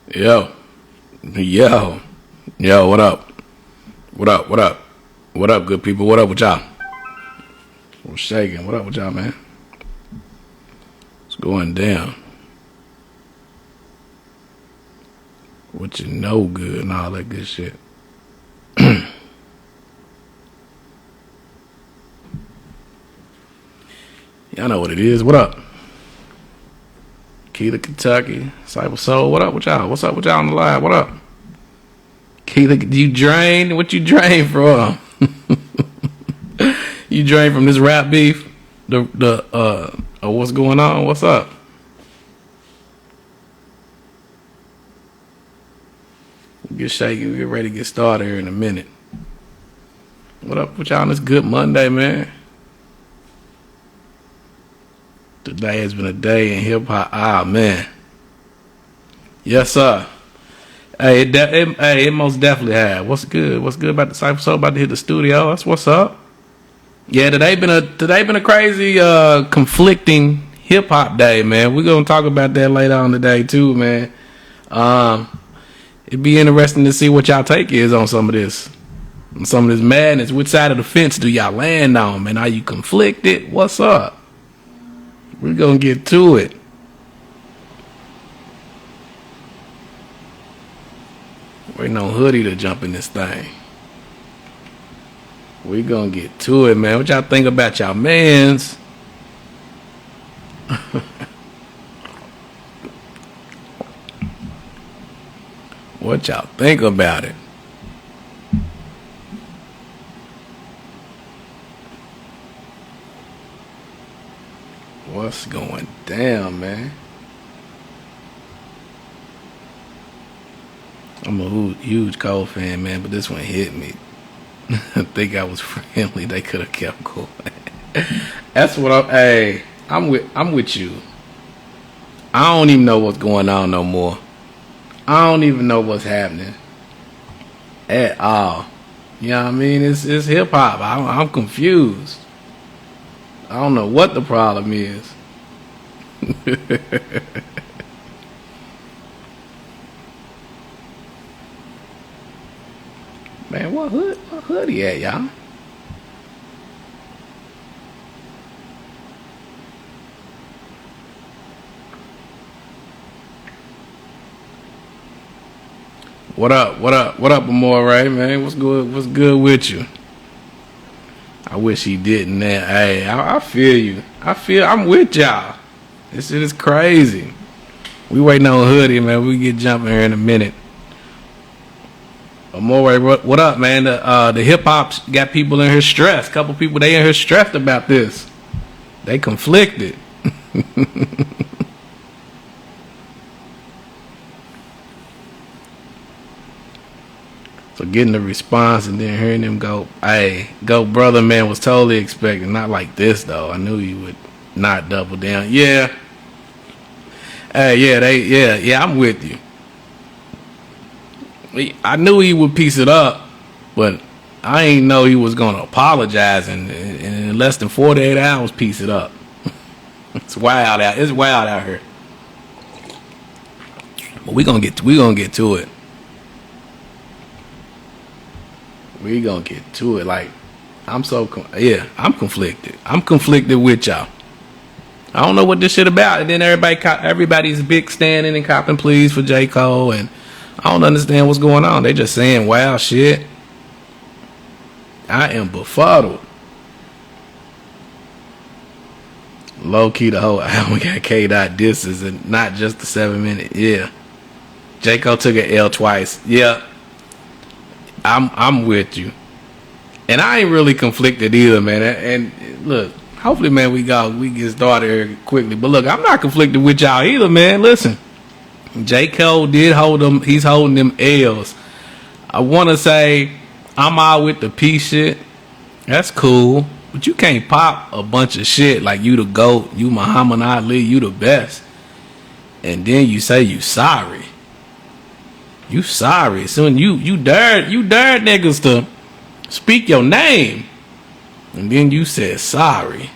Yo, yo, yo, what up? What up? What up? What up, good people? What up with y'all? What's shaking? What up with y'all, man? What's going down? What you know good and all that good shit. Y'all know what it is. What up? Keita, Kentucky, Cyber Soul. What up with y'all? What's up with y'all on the live? What up? Keita, you drained? What you drained from? You drained from this rap beef? What's going on? What's up? Get shaky. Get ready to get started here in a minute. What up with y'all on this good Monday, man? Today has been a day in hip hop. Ah, man. Yes, sir. Hey, it most definitely have. What's good? What's good about the Cypher Soul? About to hit the studio. That's what's up. Yeah, today been a crazy, conflicting hip hop day, man. We're gonna talk about that later on today too, man. It'd be interesting to see what y'all take is on some of this madness. Which side of the fence do y'all land on, man? Are you conflicted? What's up? We're gonna get to it. Waiting on Hoody to jump in this thing. We gonna get to it, man. What y'all think about y'all mans? What y'all think about it? What's going down, man? I'm a huge Cole fan, man, but this one hit me. I think I was friendly. They could have kept going. That's what I'm with you. I don't even know what's going on no more. I don't even know what's happening at all. You know what I mean? It's hip hop. I'm confused. I don't know what the problem is. Man, what Hoodie at, y'all? What up, Amore, man? What's good with you? I wish he didn't, man. Hey, I feel you. I'm with y'all. This shit is crazy. We waiting on Hoodie, man. We get jumping here in a minute. Amore, what up, man? The hip hop got people in here stressed. Couple people they in here stressed about this. They conflicted. So getting the response and then hearing them go, hey, go brother, man, was totally expecting. Not like this though. I knew you would not double down. Yeah. Hey, yeah, I'm with you. I knew he would piece it up, but I ain't know he was gonna apologize and in less than 48 hours piece it up. It's wild out. It's wild out here. But we gonna get to it. We gonna get to it. Like I'm conflicted. I'm conflicted with y'all. I don't know what this shit about. And then everybody's big standing and copping pleas for J.Cole, and I don't understand what's going on. They just saying wild shit. I am befuddled. Low key the whole album got K.Dot disses and not just the 7-minute. Yeah. J.Cole took an L twice. Yeah. I'm with you. And I ain't really conflicted either, man. And look, hopefully, man, we get started here quickly. But look, I'm not conflicted with y'all either, man. Listen. J.Cole did hold them. He's holding them L's. I want to say I'm out with the peace shit. That's cool. But you can't pop a bunch of shit like you the GOAT, you Muhammad Ali, you the best. And then you say you sorry. You sorry. Soon you dared niggas to speak your name. And then you said sorry.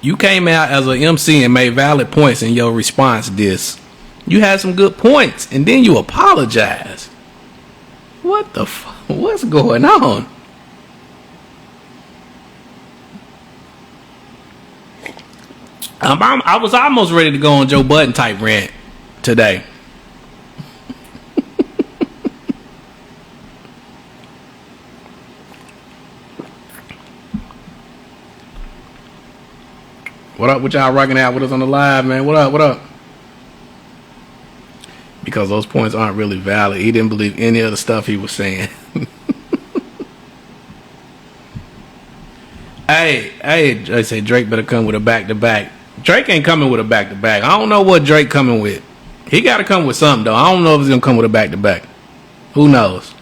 You came out as an MC and made valid points in your response diss. You had some good points, and then you apologized. What the fuck? What's going on? I was almost ready to go on Joe Budden type rant today. What up with y'all rocking out with us on the live, man? What up? What up? Because those points aren't really valid. He didn't believe any of the stuff he was saying. Hey, I say Drake better come with a back-to-back. Drake ain't coming with a back-to-back. I don't know what Drake coming with. He got to come with something, though. I don't know if he's going to come with a back-to-back. Who knows?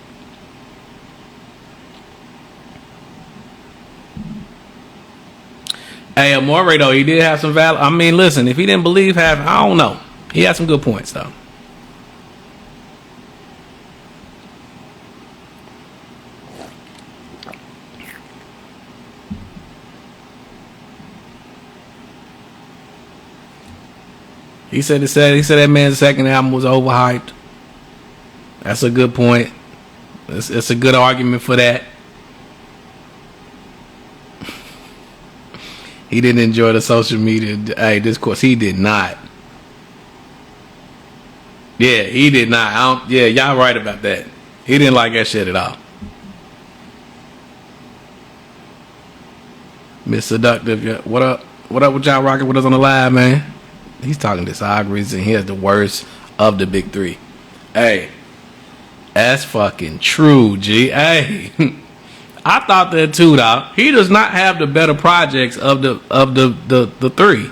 Hey, Amore, though, he did have some valid. I mean, listen, if he didn't believe half, I don't know. He had some good points, though. He said that man's second album was overhyped. That's a good point. It's a good argument for that. He didn't enjoy the social media discourse. He did not. Yeah, he did not. Yeah, y'all right about that. He didn't like that shit at all. Miss Seductive, yeah. What up? What up with y'all rocking with us on the live, man? He's talking discographies and he has the worst of the big three. Hey, that's fucking true, G. Hey, I thought that too, though. He does not have the better projects of the three.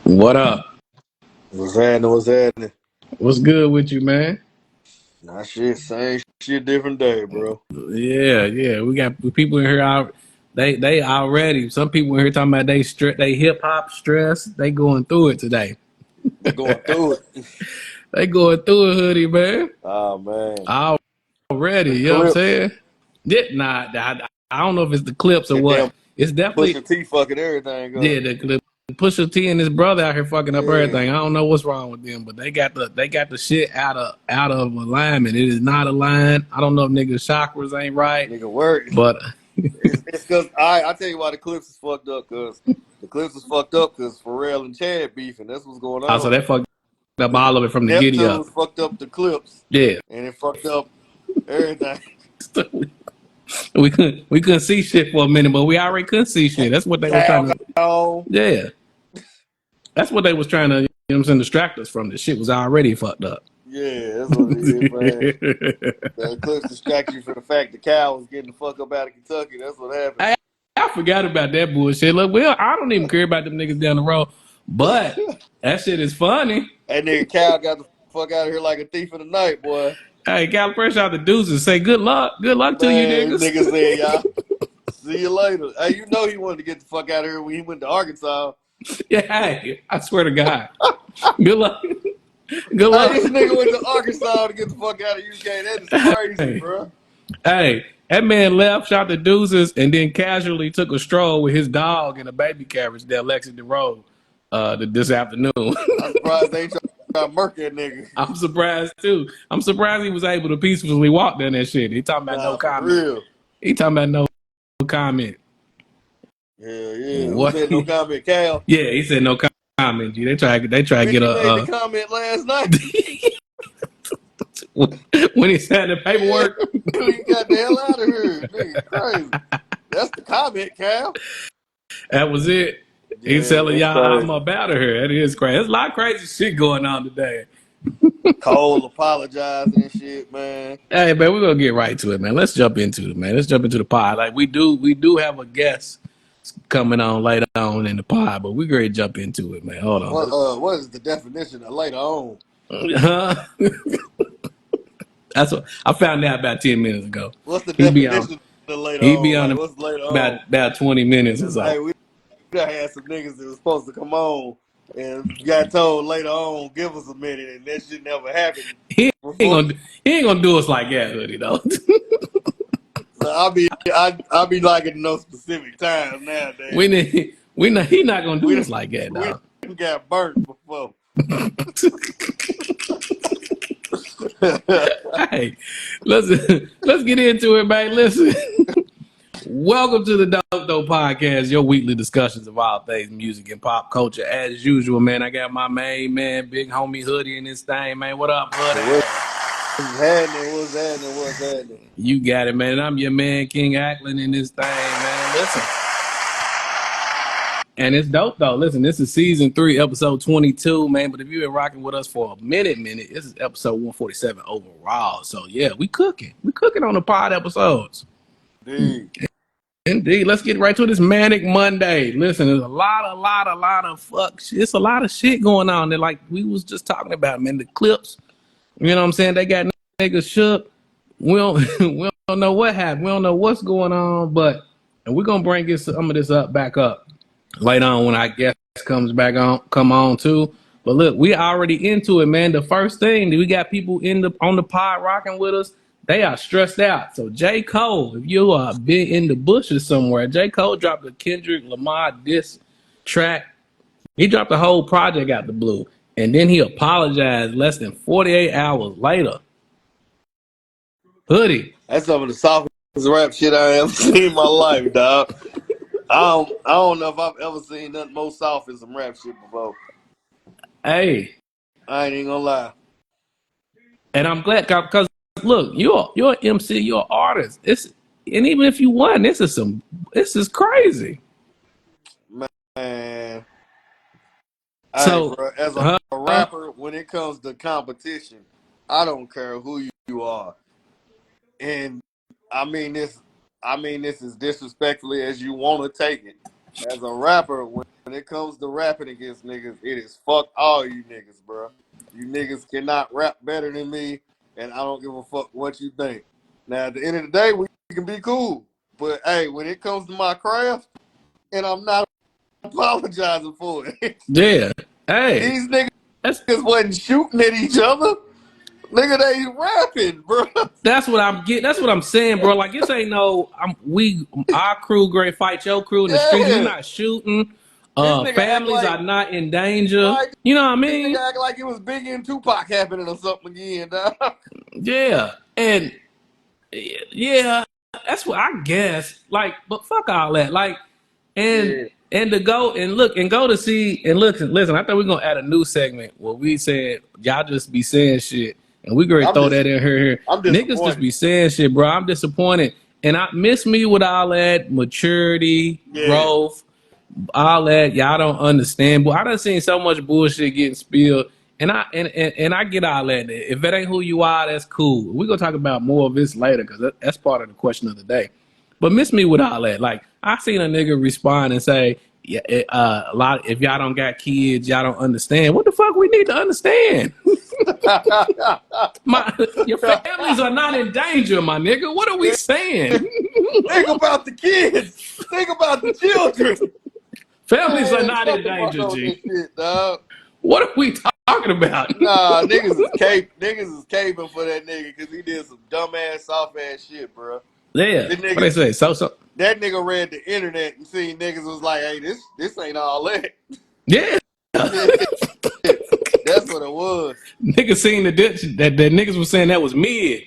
What up? What's happening? What's happening? What's good with you, man? Nah, shit, same shit, different day, bro. Yeah. We got people in here out. They already. Some people in here talking about they hip hop stress. They going through it today. They going through it. They going through it, Hoodie, man. Oh man. Already, The you know what I'm clips. saying? I don't know if it's the clips or what. It's definitely Pusha T fucking everything up. Yeah, the Pusha T and his brother out here fucking up everything. I don't know what's wrong with them, but they got the shit out of alignment. It is not aligned. I don't know if niggas' chakras ain't right. Nigga work. But it's because I tell you why the clips is fucked up, because the clips is fucked up because Pharrell and Chad beefing. That's what's going on. So they fucked up all of it from the giddy up. Fucked up the clips. Yeah. And it fucked up everything. we couldn't see shit for a minute, but we already couldn't see shit. That's what they were trying to. Yeah. That's what they was trying to, you know what I'm saying, distract us from. The shit was already fucked up. Yeah, that's what it is, man. The clips distract you from the fact the cow was getting the fuck up out of Kentucky. That's what happened. I forgot about that bullshit. Look, well, I don't even care about them niggas down the road, but that shit is funny. That nigga Cal got the fuck out of here like a thief in the night, boy. Hey, Cal, fresh out the deuces. Say good luck. Good luck to you, niggas. Niggas said, y'all, see you later. Hey, you know he wanted to get the fuck out of here when he went to Arkansas. Yeah, hey, I swear to God. Good luck. Good luck. Hey, this nigga went to Arkansas to get the fuck out of UK. That is crazy, bro. Hey, that man left, shot the deuces, and then casually took a stroll with his dog in a baby carriage down Lexington Road this afternoon. I'm surprised they ain't trying to murk that nigga. I'm surprised, too. I'm surprised he was able to peacefully walk down that shit. He talking about no comment. Real. He talking about no comment. Yeah. What? Who said no comment, Cal? Yeah, he said no comment, G. They try to get a... He made the comment last night. When he signed the paperwork. He got the hell out of here. Nigga, crazy. That's the comment, Cal. That was it. Yeah, he's telling y'all I'm up out of here. That is crazy. There's a lot of crazy shit going on today. Cole apologizing and shit, man. Hey, man, we're gonna get right to it, man. Let's jump into it, man. Let's jump into the pod. Like we do have a guest coming on later on in the pod, but we're gonna jump into it, man. Hold on. What is the definition of later on? That's what I found out about 10 minutes ago. What's the definition of later on? He be on what's later on? About 20 minutes or so. Hey, we I had some niggas that was supposed to come on and got told later on, give us a minute, and that shit never happened He before. he ain't gonna do us like that, Hoodie, though. So I be liking no specific times nowadays. He not gonna do We us like that, we dog. got burnt before. Hey, let's get into it, man. Listen. Welcome to the Dope Dope Podcast, your weekly discussions of all things music and pop culture. As usual, man, I got my main man, big homie Hoodie in this thing, man. What up, Hoodie? What's happening? You got it, man. And I'm your man, King Acklin in this thing, man. Listen. And it's dope, though. Listen, this is season 3, episode 22, man. But if you've been rocking with us for a minute, this is episode 147 overall. So, yeah, we cooking. We cooking on the pod episodes. Indeed. Let's get right to this Manic Monday. Listen, there's a lot of fuck shit. It's a lot of shit going on there, like we was just talking about, man. The clips, you know what I'm saying? They got niggas shook. We don't know what happened. We don't know what's going on, and we're gonna bring some of this back up later on when I guess come on too. But look, we already into it, man. The first thing, we got people on the pod rocking with us. They are stressed out. So J.Cole, if you are been in the bushes somewhere, J.Cole dropped a Kendrick Lamar diss track. He dropped the whole project out the blue. And then he apologized less than 48 hours later. Hoodie. That's some of the softest rap shit I ever seen in my life, dog. I don't know if I've ever seen nothing more soft than some rap shit before. Hey. I ain't even gonna lie. And I'm glad because look, you're an MC, you're an artist. And even if you won, this is crazy. Man. So as a rapper, when it comes to competition, I don't care who you are. And I mean this as disrespectfully as you want to take it. As a rapper, when it comes to rapping against niggas, it is fuck all you niggas, bro. You niggas cannot rap better than me, and I don't give a fuck what you think. Now, at the end of the day, we can be cool. But, hey, when it comes to my craft, and I'm not apologizing for it. Yeah. Hey. These niggas wasn't shooting at each other. Nigga, they rapping, bro. That's what I'm getting. That's what I'm saying, bro. Like, this ain't our crew great fight your crew in the streets. We're not shooting. Families are not in danger. Like, you know what I mean? This nigga act like it was Biggie and Tupac happening or something again, dog. Yeah. And yeah, that's what I guess. Like, but fuck all that. Like, and to go to see and listen, I thought we are gonna add a new segment where we said y'all just be saying shit. And we gonna throw that in here. Niggas just be saying shit, bro. I'm disappointed. And I miss me with all that maturity, growth, all that. Y'all don't understand. But I done seen so much bullshit getting spilled. And I get all that. If that ain't who you are, that's cool. We're gonna talk about more of this later because that's part of the question of the day. But miss me with all that. Like, I seen a nigga respond and say, yeah, a lot. If y'all don't got kids, y'all don't understand. What the fuck we need to understand? Your families are not in danger, my nigga. What are we saying? Think about the kids. Think about the children. Families are not in danger, G. Shit, dog. What are we talking about? Nah, niggas is caping for that nigga because he did some dumbass, soft ass shit, bro. Yeah. What they say? So. That nigga read the internet and seen niggas was like, hey, this ain't all that. Yeah. That's what it was. Niggas seen the ditch that niggas was saying that was mid.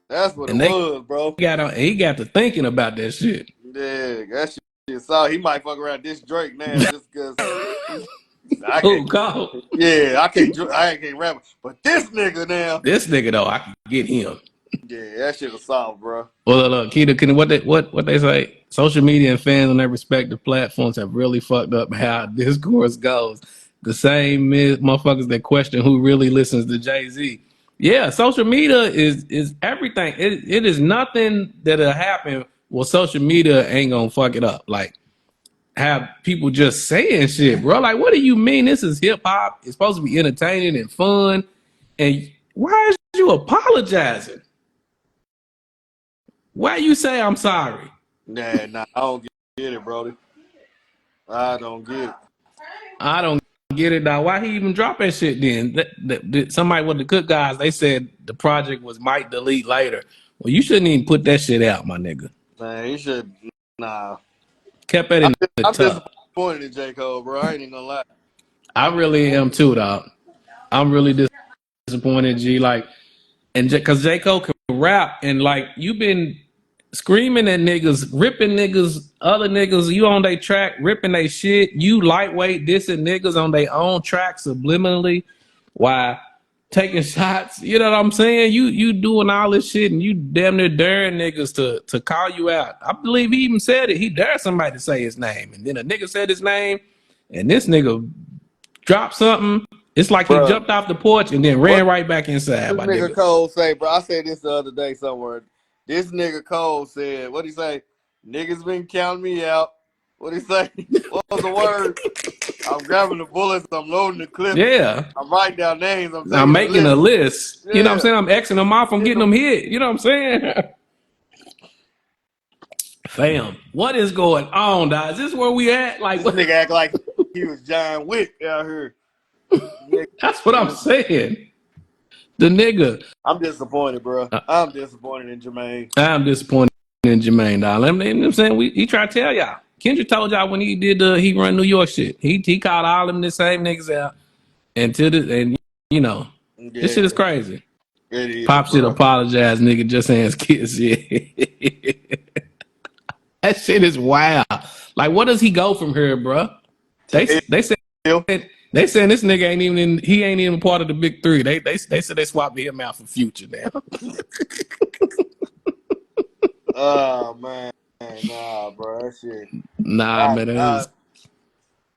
That's what it was, bro. He got to thinking about that shit. Yeah, that shit. So he might fuck around this Drake now just because. Go. Yeah, I can't rap. But this nigga now. This nigga though, I can get him. Yeah, that shit was soft, bro. Well, look, Keita, what they say? Social media and fans on their respective platforms have really fucked up how discourse goes. The same motherfuckers that question who really listens to Jay-Z. Yeah, social media is everything. It is nothing that'll happen. Well, social media ain't gonna fuck it up. Like, have people just saying shit, bro. Like, what do you mean? This is hip hop. It's supposed to be entertaining and fun. And why is you apologizing? Why you say I'm sorry? Nah, I don't get it, brody. I don't get it. I don't get it now. Why he even drop that shit then? Somebody with the Cook guys, they said the project was might delete later. Well, you shouldn't even put that shit out, my nigga. Man, he should. Nah. Kept it in the I'm tuck. disappointed in J. Cole, bro. I ain't even gonna lie. I really am too, dog. I'm really disappointed, G. Like, and because J. Cole can rap, and like you've been screaming at niggas, ripping niggas, other niggas, you on their track, ripping they shit, you lightweight dissing niggas on their own track subliminally, while taking shots. You know what I'm saying? You doing all this shit, and you damn near daring niggas to call you out. I believe he even said it. He dared somebody to say his name, and then a nigga said his name, and this nigga dropped something. It's like he Bro, jumped off the porch and then ran what right back inside, this my nigga nigga. Cole say, bro? I said this the other day somewhere. This nigga Cole said, what he say? Niggas been counting me out. What he say? What was the word? I'm grabbing the bullets. I'm loading the clips. Yeah. I'm writing down names. I'm I'm taking a making a list. list. You know what I'm Yeah. saying? I'm Xing them off. I'm getting them hit. You know what I'm saying? Fam, what is going on, dog? Is this where we at? Like, This what? nigga act like he was John Wick out here. That's what I'm saying. The nigga. I'm disappointed, bro. I'm disappointed in Jermaine. I'm disappointed in Jermaine, dog. You know what I'm saying? He tried to tell y'all. Kendrick told y'all when he did the He Run New York shit. He called all them the same niggas out. And you know, this shit is crazy. It is, Pop shit bro. apologize, nigga. Just hands kiss. Yeah. That shit is wild. Like, what does he go from here, bro? They said this nigga ain't even he ain't even part of the big three. They said they swapped him out for Future now. Oh man, nah, bro, that shit. Nah, man,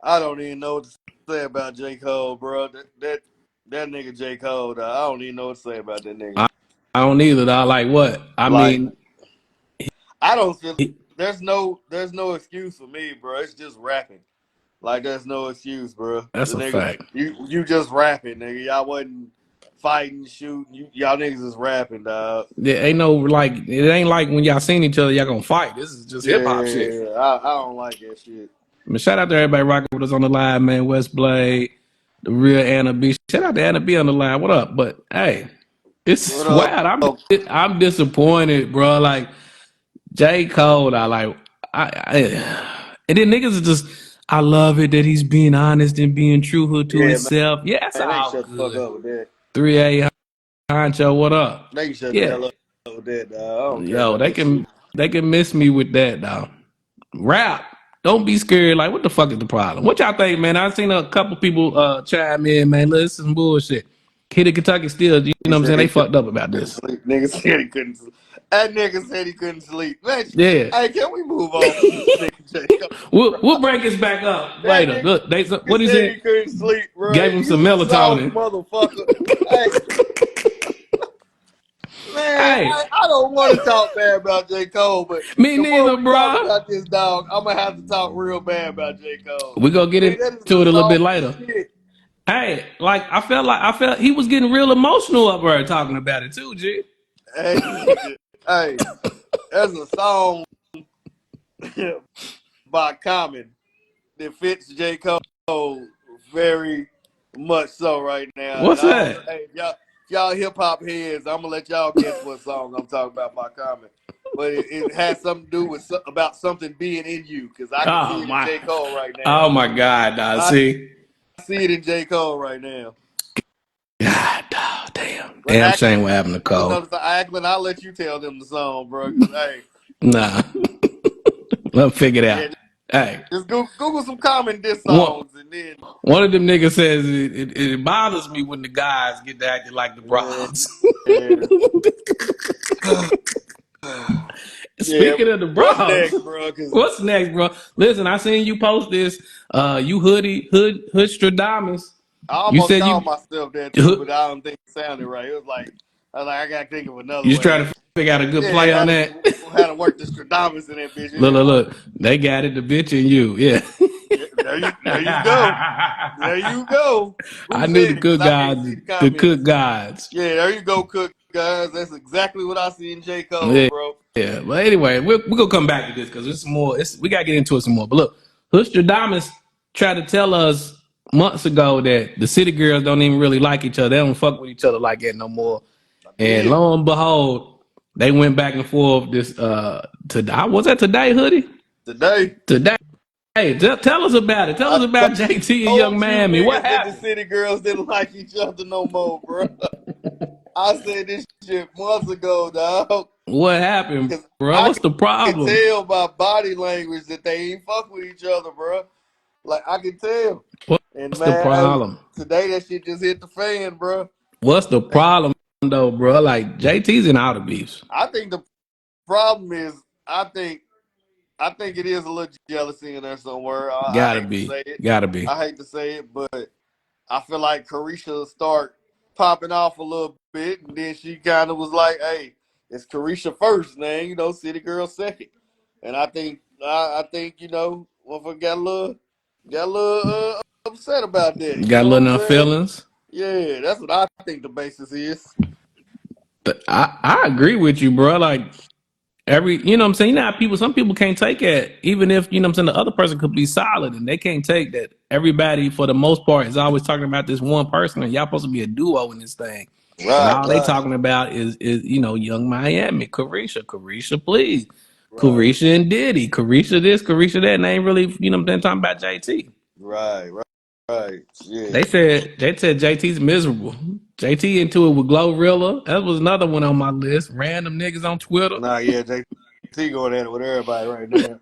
I don't even know what to say about J. Cole, bro. That nigga J. Cole, dog, I don't even know what to say about that nigga. I don't either, dog. Like what? I mean, I don't feel there's no excuse for me, bro. It's just rapping. Like there's no excuse, bro. That's The a nigga, fact. you just rapping, nigga. Y'all wasn't fighting, shooting. Y'all niggas is rapping, dog. There ain't no like it ain't like when y'all seen each other, y'all gonna fight. This is just hip hop shit. Yeah, I don't like that shit. I mean, shout out to everybody rocking with us on the line, man. West Blade, the real Anna B. Shout out to Anna B on the line. What up? But hey, it's What wild. up? I'm disappointed, bro. Like J. Cole, and then niggas are just. I love it that he's being honest and being true to himself. Yeah, that's Man, they all shut the fuck good. up with that. 3A Honcho, what up? They can shut the Yeah, hell up with that, dog. I don't care yo, about that shit. they can miss me with that, dog. Rap. Don't be scared. Like, what the fuck is the problem? What y'all think, man? I've seen a couple people chime in, man. This is some bullshit. Kid in Kentucky still, you He know what I'm said saying? They he fucked up about couldn't this. sleep. Nigga said he couldn't sleep. That nigga said he couldn't sleep. Man, Yeah. hey, can we move on from this nigga, Jacob? We'll break this back up That later. nigga Look, what he said said? he couldn't sleep, bro. Gave him some You soft melatonin. motherfucker. Hey, man, Hey, I don't want to talk bad about J. Cole, but me before neither, we talk bro. about this dog, I'm gonna have to talk real bad about J. Cole. We gonna get Man, into that is it the a little bit softest later. shit. Hey, like I felt he was getting real emotional up there talking about it too, G. Hey, nigga. Hey, there's a song by Common that fits J. Cole very much so right now. And What's I don't know, that? hey, y'all hip hop heads, I'm gonna let y'all guess what song I'm talking about by Common. But it has something to do with about something being in you, because I can see it in J. Cole right now. Oh my God, dog. I See, see it in J. Cole right now. God, dog, damn, But damn shame what happened to Cole. Acklin, I'll let you tell them the song, bro. Cause hey, Nah, let me figure it out. yeah, Hey, just Google some Common Diss one songs and then one of them niggas says it bothers me when the guys get to acting like the Bronx. yeah. Yeah, Speaking of the what's Bronx, next, bro? Cause what's next, bro? Listen, I seen you post this. You Hoodstradamus. I You almost said called you myself that too, you but I don't think it sounded right. It was like I gotta think of another just trying way. to figure out a good play Yeah, on that. how to work the Stradamus in that bitch. Look. They got it, the bitch and you. Yeah. Yeah, there you go. There you go. I Who knew said the it? Because good I can't guys, see the the comments. cook gods. Yeah, there you go, Cook guys. That's exactly what I see in J. Cole, Yeah. bro. Yeah. But anyway, we're gonna come back to this because there's some more. We gotta get into it some more. But look, Hustradamus tried to tell us months ago that the city girls don't even really like each other. They don't fuck with each other like that no more. And lo and behold, they went back and forth this today. Was that today, Hoodie? Today. Hey, tell us about it. Tell us about JT and Young Told you Mammy. What niggas that the happened? city girls didn't like each other no more, bro. I said this shit months ago, dog. What happened, Cause bro? I What's the can problem? tell by body language that they ain't fuck with each other, bro. Like I can tell. And What's the man, hey, problem? today that shit just hit the fan, bro. What's the problem though, bro? Like JT's in all the beefs. I think the problem is, I think it is a little jealousy in there somewhere. I Gotta hate to be. say it. Gotta be. I hate to say it, but I feel like Carisha start popping off a little bit, and then she kind of was like, "Hey, it's Carisha first, man. You know, City Girl second." And I think motherfucker got a little upset about that. You Got a know what little I'm enough saying? feelings. Yeah, that's what I think the basis is. I agree with you, bro. Like you know what I'm saying? You know how some people can't take it, even if, you know what I'm saying, the other person could be solid and they can't take that everybody, for the most part, is always talking about this one person and y'all supposed to be a duo in this thing. And Right, all they right, talking about is Young Miami, Carisha, please. right, Carisha and Diddy, Carisha this, Carisha that, and they ain't really, you know what I'm saying, talking about JT. right, right, right. Yeah. They said JT's miserable. JT into it with GloRilla. That was another one on my list. Random niggas on Twitter. Nah, yeah, JT going at it with everybody right now.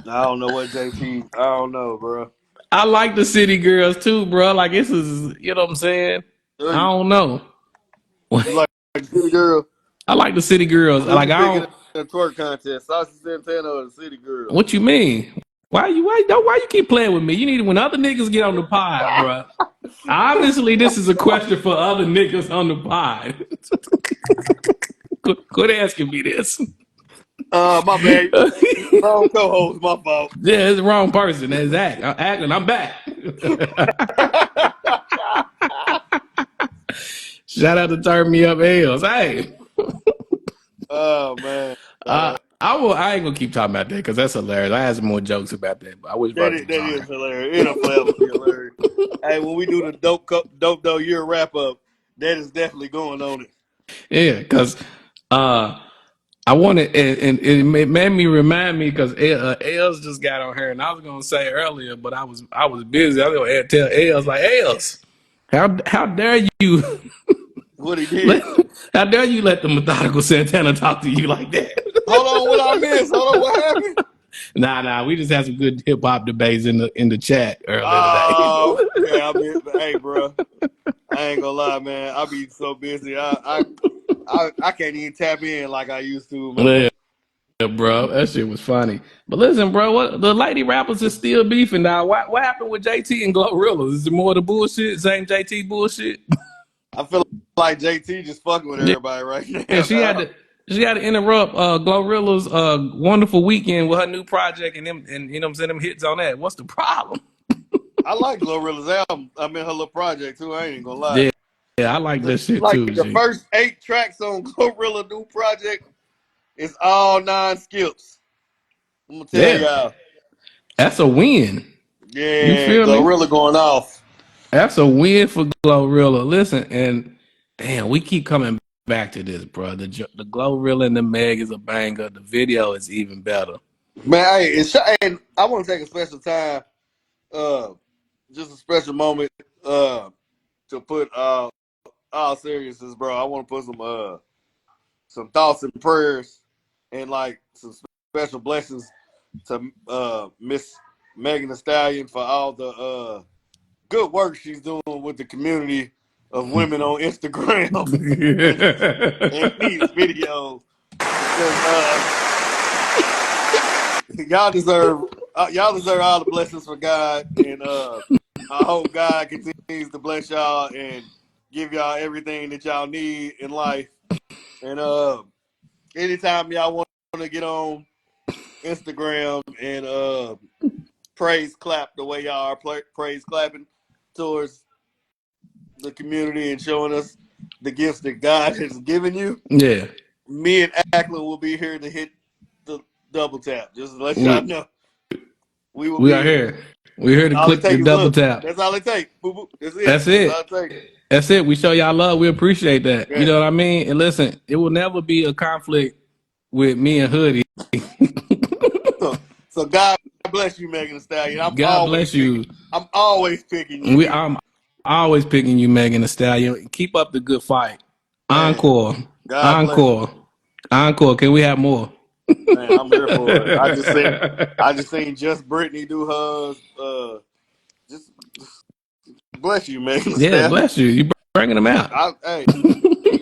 I don't know what JT. I don't know, bro. I like the city girls too, bro. Like this is, you know what I'm saying? I You don't know. like City Girl? I like the city girls. Who Like you I picking don't. in the twerk contest? Saucy Santana or the City Girl? What you mean? Why you keep playing with me? You need when other niggas get on the pod, bro. Obviously, this is a question for other niggas on the pod. Quit asking me this. My bad. Wrong co-host. My fault. Yeah, it's the wrong person. That's Acklin. I'm back. Shout out to Turn Me Up Ales. Hey. Oh man, I ain't gonna keep talking about that because that's hilarious. I had some more jokes about that, but I wish Virgil was that on is there. hilarious. It'll forever be hilarious. Hey, when we do the dope year wrap up, that is definitely going on it. Yeah, because I wanted, and it made me remind me because Els just got on her, and I was gonna say earlier, but I was busy. I was gonna tell Els like Els, how dare you What he let did. how dare you let the methodical Santana talk to you like that? Hold on, what I missed? Hold on, what happened? Nah, we just had some good hip hop debates in the chat earlier today. Oh, okay. Hey, bro. I ain't gonna lie, man. I be so busy. I can't even tap in like I used to, man. Yeah, bro, that shit was funny. But listen, bro, what the lady rappers is still beefing now. What happened with JT and GloRilla? Is it more of the bullshit? Same JT bullshit? I feel like JT just fucking with Yeah, everybody right yeah, now, she had dog. to she had to interrupt GloRilla's wonderful weekend with her new project and you know what I'm saying, them hits on that. What's the problem? I like GloRilla's album. I mean, her little project too. I ain't gonna lie. Yeah, I like that shit Like too, the G. first 8 tracks on GloRilla new project is all 9 skips. I'm gonna tell Yeah, y'all. that's a win. You Yeah, feel me? GloRilla going off. That's a win for GloRilla. Listen, and damn, we keep coming back to this, bro. The GloRilla and the Meg is a banger. The video is even better. Man, hey, and I want to take a special time, uh, just a special moment, to put all seriousness, bro. I want to put some thoughts and prayers and like some special blessings to Miss Megan Thee Stallion for all the good work she's doing with the community of women on Instagram and these videos because y'all deserve all the blessings for God, and I hope God continues to bless y'all and give y'all everything that y'all need in life. And anytime y'all want to get on Instagram and praise clap the way y'all are praise clapping towards the community and showing us the gifts that God has given you, Yeah. me and Acklin will be here to hit the double tap. Just to let y'all We know. we will We be are here. here. We're here to All it click the takes is double look. tap. That's all it takes. Boop, boop. That's it. That's That's all it. it takes. That's it. We show y'all love. We appreciate that. Yeah. You know what I mean? And listen, it will never be a conflict with me and Hoodie. So God bless you, Megan Thee Stallion. God bless you. I'm always picking you. I'm always picking you, Megan Thee Stallion. Keep up the good fight. Man, Encore. God bless you. Encore. Encore. Can we have more? Man, I'm here for it. I just seen Just Brittany do hers. Just bless you, Megan Thee Yeah, Stallion. bless you. You bringing them out. Hey, and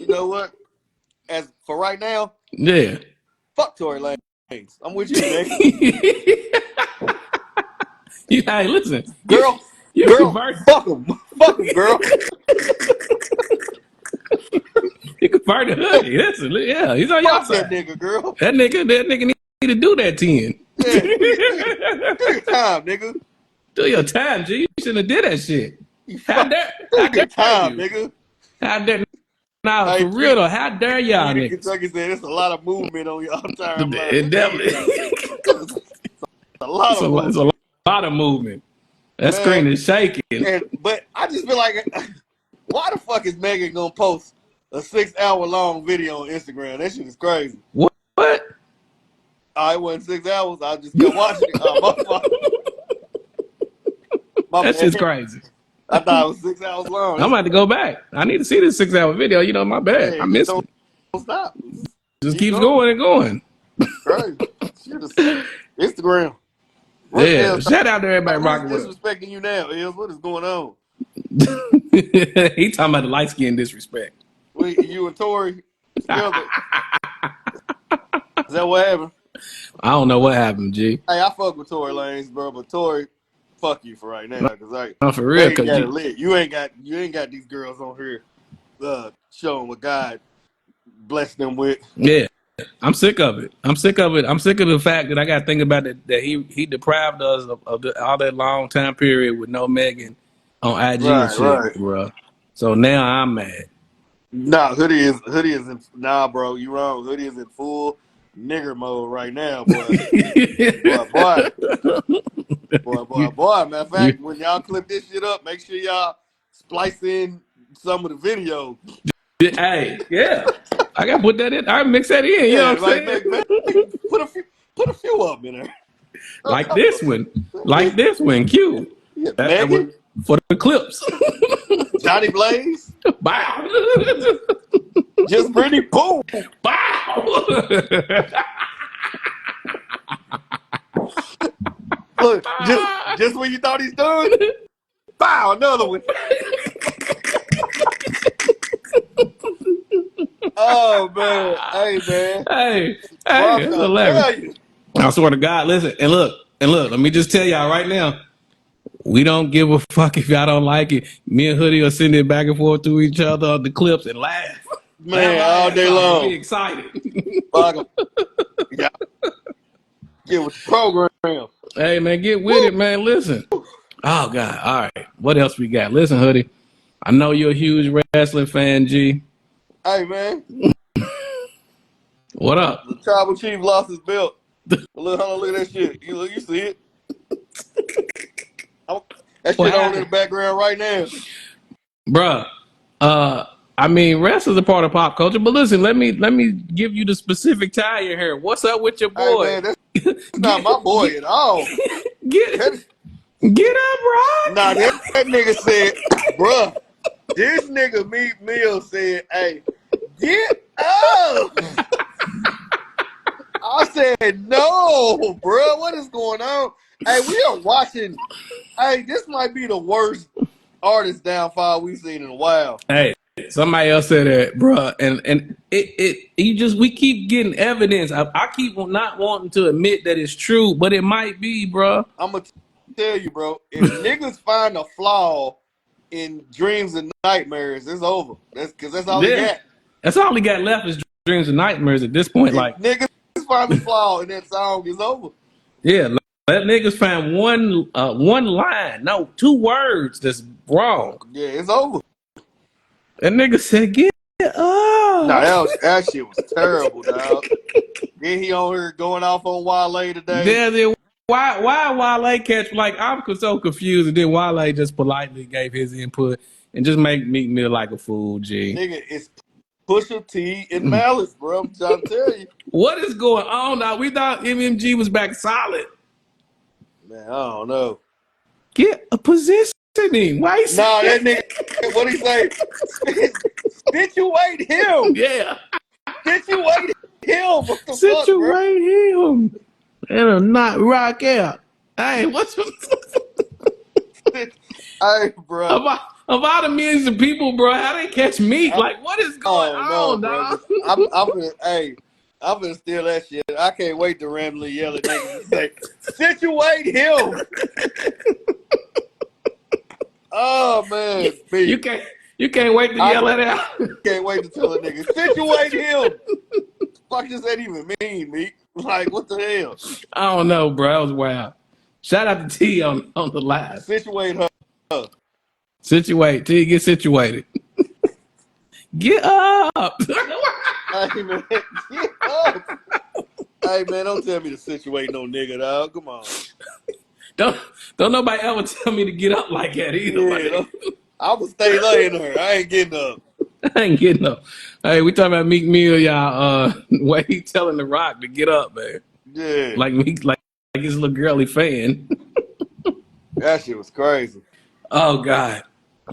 you know what? As for right now, Yeah. fuck Tory Lanez. I'm with you, Megan. Hey, listen. Girl, You convert. fuck him. Fuck him, girl. You convert to Hoodie. Listen, yeah, he's on your Fuck that side. nigga, girl. That nigga need to do that 10. Yeah, do your time, nigga. Do your time, G. You shouldn't have did that shit. Do How dare your time, you? nigga. How dare Now, Hey, for real though, how dare y'all Tweet in niggas? Kentucky said there's a lot of movement on your timeline. It definitely. A lot of movement. It's a lot of movement. That screen is shaking. But I just feel like, why the fuck is Megan gonna post a 6-hour long video on Instagram? That shit is crazy. What? It wasn't 6 hours. I just kept watching it. That shit's crazy. I thought it was 6 hours long. I'm about to go back. I need to see this 6-hour video. You know, my bad. I missed it. Don't stop. Just keeps going and going. Crazy. Instagram. Yeah. Shout out to everybody rocking with us. Disrespecting you now, Ills. What is going on? He talking about the light skin disrespect. You and Tori together. Is that what happened? I don't know what happened, G. Hey, I fuck with Tory Lanez, bro, but Tori, fuck you for right now, cause No, for real, cause you ain't got these girls on here showing what God blessed them with. Yeah. I'm sick of it. I'm sick of the fact that I got to think about it, that he deprived us of all that long time period with no Megan on IG and shit, bro. So now I'm mad. Nah, Hoodie is in, bro, you wrong. Hoodie is in full nigger mode right now, boy. boy. Matter of fact, when y'all clip this shit up, make sure y'all splice in some of the video. Hey, yeah. I gotta put that in. I mix that in. You know what I'm saying? Put a few up in there. Like this one. Q. Megan? For the clips. Johnny Blaze. Bow. Just pretty boom. Bow. Look, just when you thought he's done, bow, another one. Oh man, hey, that's hilarious. I swear to God, listen, and look, let me just tell y'all right now, we don't give a fuck if y'all don't like it. Me and Hoodie are sending it back and forth to each other on the clips and laugh. Man, all day long. Be excited. Fuck yeah. Get with the program. Hey man, get with it, man. Listen. Oh God. All right. What else we got? Listen, Hoodie. I know you're a huge wrestling fan, G. Hey man. What up? The tribal chief lost his belt. Look at that shit. You see it? That shit on in the background right now. Bruh. I mean, wrestling's a part of pop culture, but listen, let me give you the specific tie in here. What's up with your boy? Hey man, that's not my boy at all. Get up, bro. Nah, that nigga said, bruh, this nigga Meek Mill said, hey, get up. I said, no, bro. What is going on? Hey, we are watching. Hey, this might be the worst artist downfall we've seen in a while. Hey, somebody else said that, bro. And we keep getting evidence. I keep not wanting to admit that it's true, but it might be, bro. I'm going to tell you, bro. If niggas find a flaw in Dreams and Nightmares, it's over. That's all he got. That's all he got left is Dreams and Nightmares at this point. If like niggas find a flaw in that song, it's over. Yeah, let niggas find one line, no, 2 words that's wrong. Yeah, it's over. That nigga said, "Get up." Nah, that shit was terrible, dog. Then he on here going off on Wale today. Yeah, then why Wale catch, like, I'm so confused, and then Wale just politely gave his input and just make Meek Mill like a fool, G. Nigga, it's Pusha T and Malice, bro. I'm trying to tell you. What is going on now? We thought MMG was back solid. Man, I don't know. Get a positioning. Why you Nah, that nigga, what he say? Situate him. Yeah. Situate him. What the Situate him. And a not rock out. Hey, what's Hey, bro. of all the millions of people, bro, how they catch Meek? Like, what is going on, bro. dog? I'm gonna steal that shit. I can't wait to randomly yell at niggas and say, situate him. Oh man, Meek. You can't wait to yell it out. Can't wait to tell a nigga, situate him. What the fuck does that even mean, Meek? Like, what the hell? I don't know, bro. That was wild. Shout out to T on the live. Situate her. Situate. T, get situated. Get up. Hey, man, get up. Hey, man, don't tell me to situate no nigga, dog. Come on. Don't nobody ever tell me to get up like that either. Yeah, I'm gonna stay laying her. I ain't getting up. I ain't getting up. Hey, we talking about Meek Mill, y'all. Way he telling The Rock to get up, man. Yeah. Like Meek, like his little girly fan. That shit was crazy. Oh, God.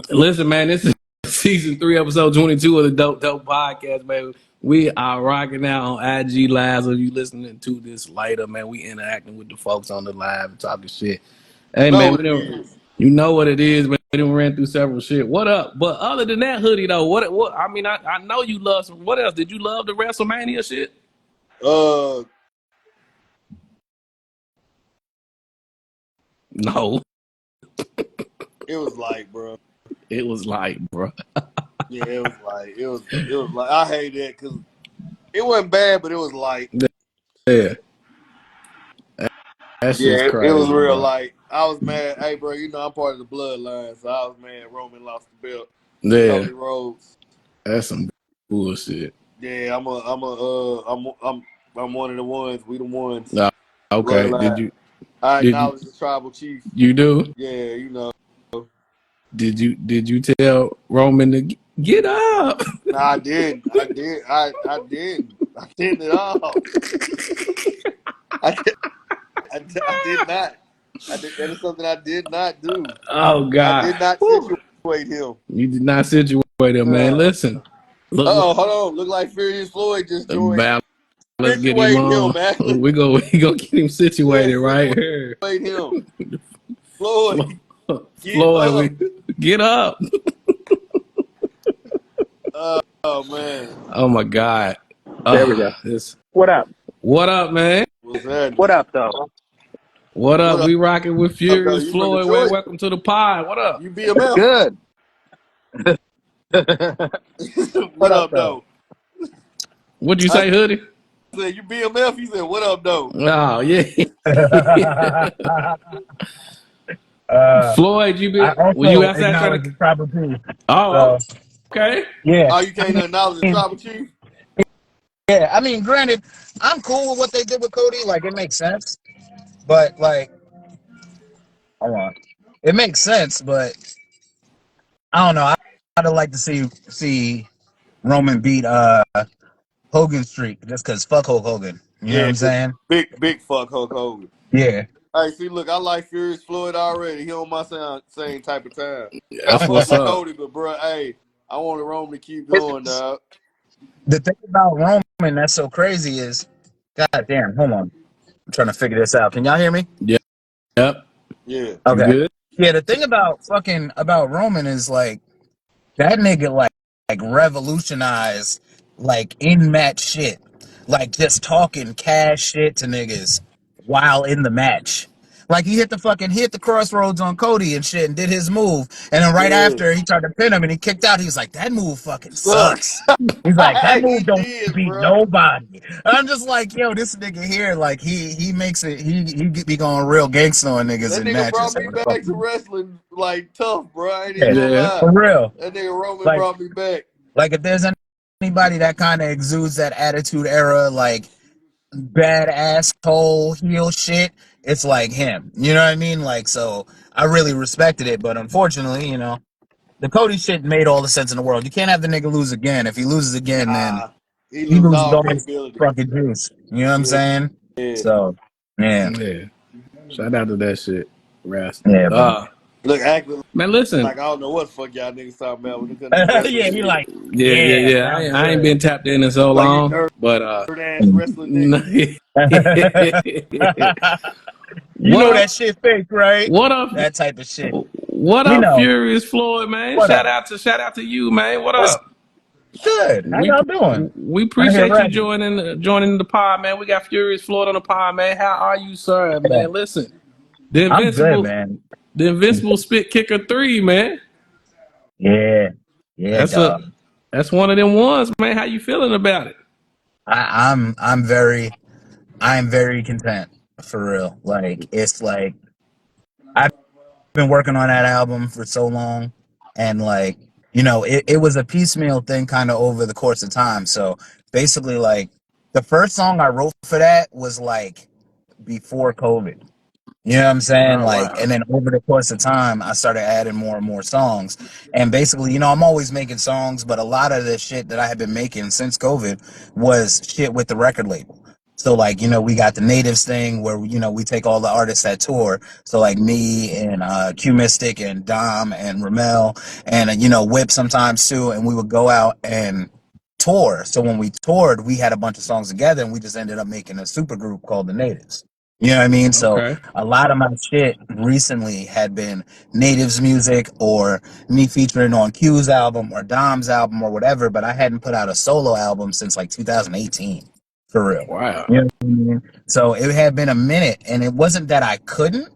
Listen, man, this is season 3, episode 22 of the Dope Podcast, man. We are rocking out on IG Live. So if you listening to this later, man, we interacting with the folks on the live and talking shit. Hey, man, you know what it is, man. We done ran through several shit. What up? But other than that, Hoodie, though, what? I mean, I know you love some. What else? Did you love the WrestleMania shit? No. It was like, bro. It was like, bro. Yeah, it was like, I hate that because it wasn't bad, but it was like, yeah. That's just crazy. It was real. Bro. Like, I was mad. Hey, bro, you know I'm part of the bloodline, so I was mad Roman lost the belt. Yeah. Cody Rhodes. That's some bullshit. Yeah, I'm one of the ones. We the ones. Nah, okay. Bloodline. I acknowledge the tribal chief. You do? Yeah, you know. Did you tell Roman to get up? No, I didn't. I didn't at all. I did not. That is something I did not do. Oh, God. I did not situate him. You did not situate him, man. Listen. Hold on. Look like FuriousSloyd just joined. Let's get him on. We go get him situated right here. Situate him. Floyd. Get up. Oh, man. Oh, my God. There we go. What up? What up, man? What up, though? What up? We rocking with FuriousFloyd. Welcome to the pod. What up? You BMF? Good. What up, though? What'd you say, Hoodie? I said, you BMF? You said, what up, though? Oh, yeah. Floyd, you be? Will you ask that the tribal chief? Oh, so, okay. Yeah. Oh, you can't acknowledge the tribal chief? Yeah, I mean, granted, I'm cool with what they did with Cody. Like, it makes sense. But, like, hold on. It makes sense, but I don't know. I'd like to see Roman beat Hogan's streak just because fuck Hulk Hogan. You know what I'm saying? Big fuck Hulk Hogan. Yeah. Hey, see, look, I like FuriousFloyd already. He on my same type of time. That's what's up. Cody, but bro, hey, I want Roman to keep going, dog. The thing about Roman that's so crazy is, god damn, hold on. I'm trying to figure this out. Can y'all hear me? Yeah. Yep. Yeah. Okay. Good? Yeah, the thing about Roman is like that nigga like revolutionized like in match shit. Like just talking cash shit to niggas while in the match. Like he hit the crossroads on Cody and shit and did his move. And then right after he tried to pin him and he kicked out, he was like, that move fucking sucks. He's like, that move don't beat nobody. I'm just like, yo, this nigga here, like he makes it, he be going real gangster on niggas in matches. That nigga brought me back to wrestling like tough, bro. I ain't even gonna lie. For real. That nigga Roman brought me back. Like if there's anybody that kind of exudes that attitude era, like bad asshole heel shit, it's like him. You know what I mean? Like, so I really respected it, but unfortunately, the Cody shit made all the sense in the world. You can't have the nigga lose again. If he loses again, then Nah, he he losing loses all all his credibility. fucking juice. You know what I'm Yeah, saying? So, yeah, Yeah. Shout out to that shit, Rast. yeah, bro. look, acting Man, listen. like I don't know what the fuck y'all niggas talking about when it comes to this wrestling Yeah, he shit. like, Yeah, yeah, yeah, yeah. sounds I ain't been good. tapped in so Like you long, nerd but ass wrestling nigga. You what know that up? shit fake, right? What up? That type of shit. What We up, know. Furious Floyd, man? What up? Shout out to you, man. What What's up? good? How We y'all doing? we I hear appreciate you ready. joining the pod, man. We got Furious Floyd on the pod, man. How are you, sir, Yeah. man? Listen, the I'm good, invincible, man. the invincible spit kicker 3, man. Yeah. Yeah, That's a dog. that's one of them ones, man. How you feeling about it? I'm very content for real. Like it's like I've been working on that album for so long, and like it was a piecemeal thing kind of over the course of time. So basically, like the first song I wrote for that was like before COVID. You know what I'm saying? Oh Like, wow. and then over the course of time, I started adding more and more songs. And basically, I'm always making songs, but a lot of the shit that I had been making since COVID was shit with the record label. So, like, we got the Natives thing where, we take all the artists that tour. So, like, me and Q Mystic and Dom and Ramel and, Whip sometimes too. And we would go out and tour. So, when we toured, we had a bunch of songs together and we just ended up making a super group called the Natives. You know what I mean? So, Okay. a lot of my shit recently had been Natives music or me featuring on Q's album or Dom's album or whatever, but I hadn't put out a solo album since like 2018, for real. Wow. You know what I mean? So it had been a minute, and it wasn't that I couldn't,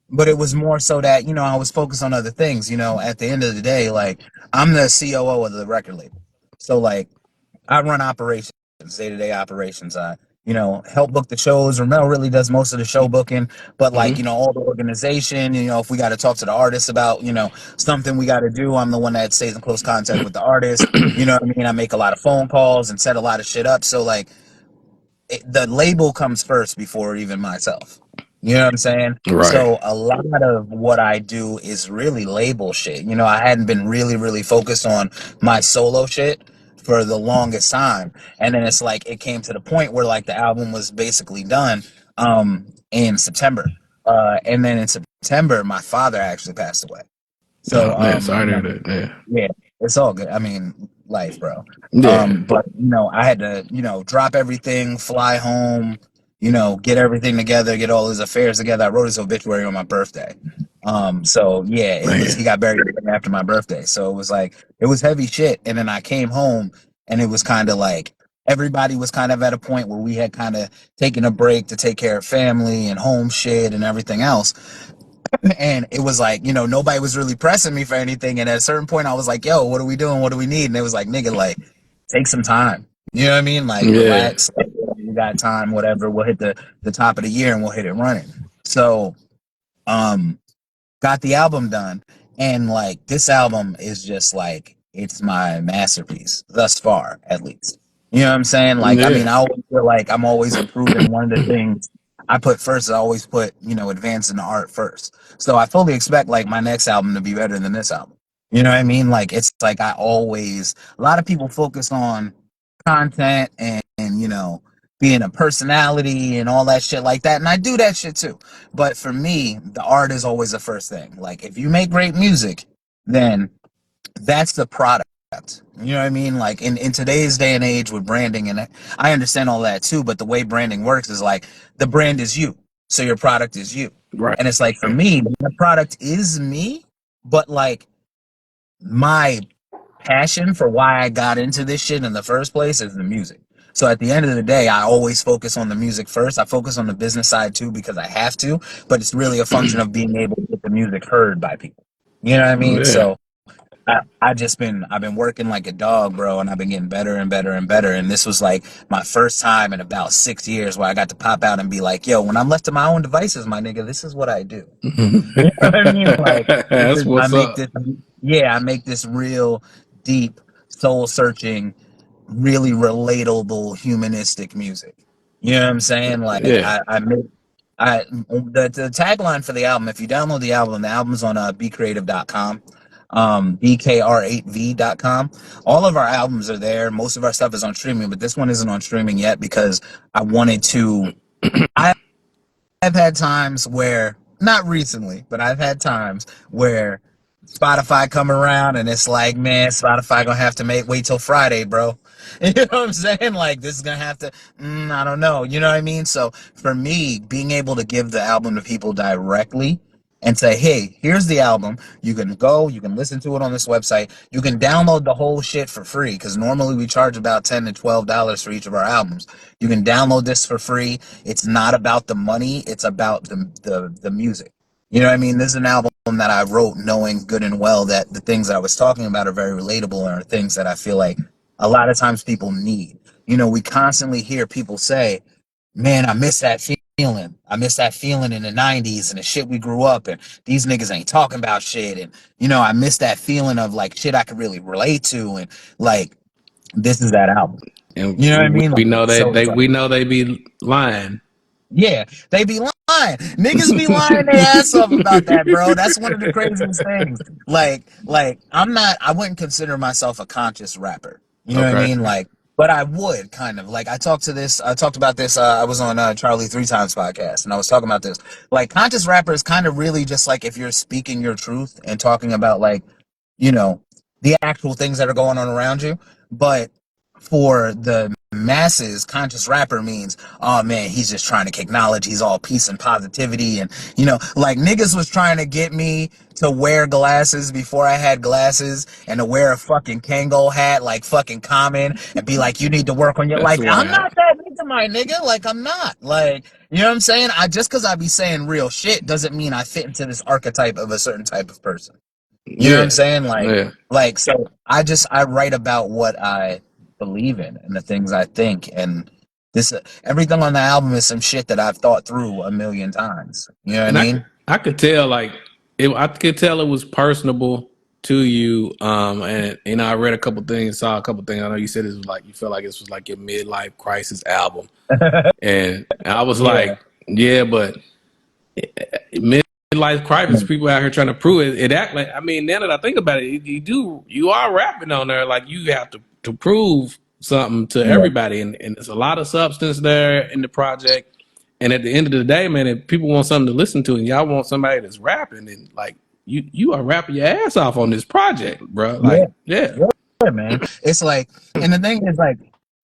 but it was more so that, I was focused on other things. At the end of the day, like, I'm the COO of the record label. So, like, I run operations, day-to-day operations. I, help book the shows. Ramel really does most of the show booking, but like, Hmm. all the organization, if we got to talk to the artists about, something we got to do, I'm the one that stays in close contact with the artist. You know what I mean? I make a lot of phone calls and set a lot of shit up. So like, the label comes first before even myself. You know what I'm saying? Right. So a lot of what I do is really label shit. I hadn't been really, really focused on my solo shit for the longest time. And then it's like it came to the point where like the album was basically done in September. And then in September my father actually passed away. So Oh man, sorry to hear that. Yeah. yeah, it's all good. I mean, life, bro. Yeah. But I had to, drop everything, fly home, get everything together, get all his affairs together. I wrote his obituary on my birthday. So yeah, he Man. got buried after my birthday. So it was heavy shit. And then I came home and it was kind of like everybody was kind of at a point where we had kind of taken a break to take care of family and home shit and everything else. And it was like, nobody was really pressing me for anything. And at a certain point, I was like, yo, what are we doing? What do we need? And it was like, nigga, like, take some time. You know what I mean? Like, Yeah. relax. Like, you got time, whatever. We'll hit the top of the year and we'll hit it running. So, um, got the album done, and like this album is just like it's my masterpiece thus far, at least. You know what I'm saying? Like, I mean, Yeah. I always feel like I'm always improving. One of the things I put first is I always put, advancing the art first. So I fully expect like my next album to be better than this album. You know what I mean? Like, it's like a lot of people focus on content and being a personality and all that shit like that. And I do that shit too. But for me, the art is always the first thing. Like, if you make great music, then that's the product. You know what I mean? Like, in today's day and age with branding, and I understand all that too, but the way branding works is like the brand is you. So your product is you. Right. And it's like for me, the product is me, but like my passion for why I got into this shit in the first place is the music. So at the end of the day, I always focus on the music first. I focus on the business side too because I have to, but it's really a function of being able to get the music heard by people. You know what I mean? Yeah. So I've been working like a dog, bro, and I've been getting better and better and better. And this was like my first time in about 6 years where I got to pop out and be like, yo, when I'm left to my own devices, my nigga, this is what I do. You know what I mean? Like, That's I what's make up. this, yeah, I make this real deep, soul searching, really relatable, humanistic music. You know what I'm saying? Like, Yeah. I make The tagline for the album, if you download the album's on bcreative.com, bkr8v.com. All of our albums are there. Most of our stuff is on streaming, but this one isn't on streaming yet because I wanted to. I've had times where, not recently, but I've had times where Spotify come around and it's like, man, Spotify gonna have to wait till Friday, bro. You know what I'm saying? Like, this is gonna have to, I don't know. You know what I mean? So for me, being able to give the album to people directly and say, hey, here's the album. You can go, you can listen to it on this website. You can download the whole shit for free because normally we charge about $10 to $12 for each of our albums. You can download this for free. It's not about the money, it's about the music. You know what I mean? This is an album that I wrote knowing good and well that the things that I was talking about are very relatable and are things that I feel like a lot of times people need. You know, we constantly hear people say, man, I miss that feeling. I miss that feeling in the 90s and the shit we grew up and these niggas ain't talking about shit. And, you know, I miss that feeling of like shit I could really relate to. And like, this is that album. And You know what I mean? we Like, know so it's like, we know they be lying. yeah, they be lying. Niggas be lying their ass off about that, bro. That's one of the craziest things. Like I wouldn't consider myself a conscious rapper. You know what I Okay. mean? Like, but I would kind of like I talked about this. I was on Charlie 3 Times podcast and I was talking about this. Like, conscious rapper is kind of really just like if you're speaking your truth and talking about like, you know, the actual things that are going on around you. But for the masses, conscious rapper means, oh man, he's just trying to acknowledge he's all peace and positivity. And, you know, like niggas was trying to get me to wear glasses before I had glasses and to wear a fucking Kango hat like fucking Common and be like, you need to work on your, That's like, I'm wild. not that into my nigga. Like, I'm not. Like, you know what I'm saying? Just because I be saying real shit doesn't mean I fit into this archetype of a certain type of person. You know what I'm Yeah. saying? Yeah. So I write about what I believe in and the things I think, and this everything on the album is some shit that I've thought through a million times. You know what I And mean? I could tell like I could tell it was personable to you. And you know, I read a couple things, saw a couple things. I know you said this was like you felt like this was like your midlife crisis album. And I was Yeah, like, yeah, but midlife crisis, people out here trying to prove it. It act like, I mean, now that I think about it, you are rapping on there like you have to prove something to yeah, everybody, and there's a lot of substance there in the project. And at the end of the day, man, if people want something to listen to, and y'all want somebody that's rapping, and like you are rapping your ass off on this project, bro. yeah, Like, yeah, yeah, man. It's like, and the thing is, like,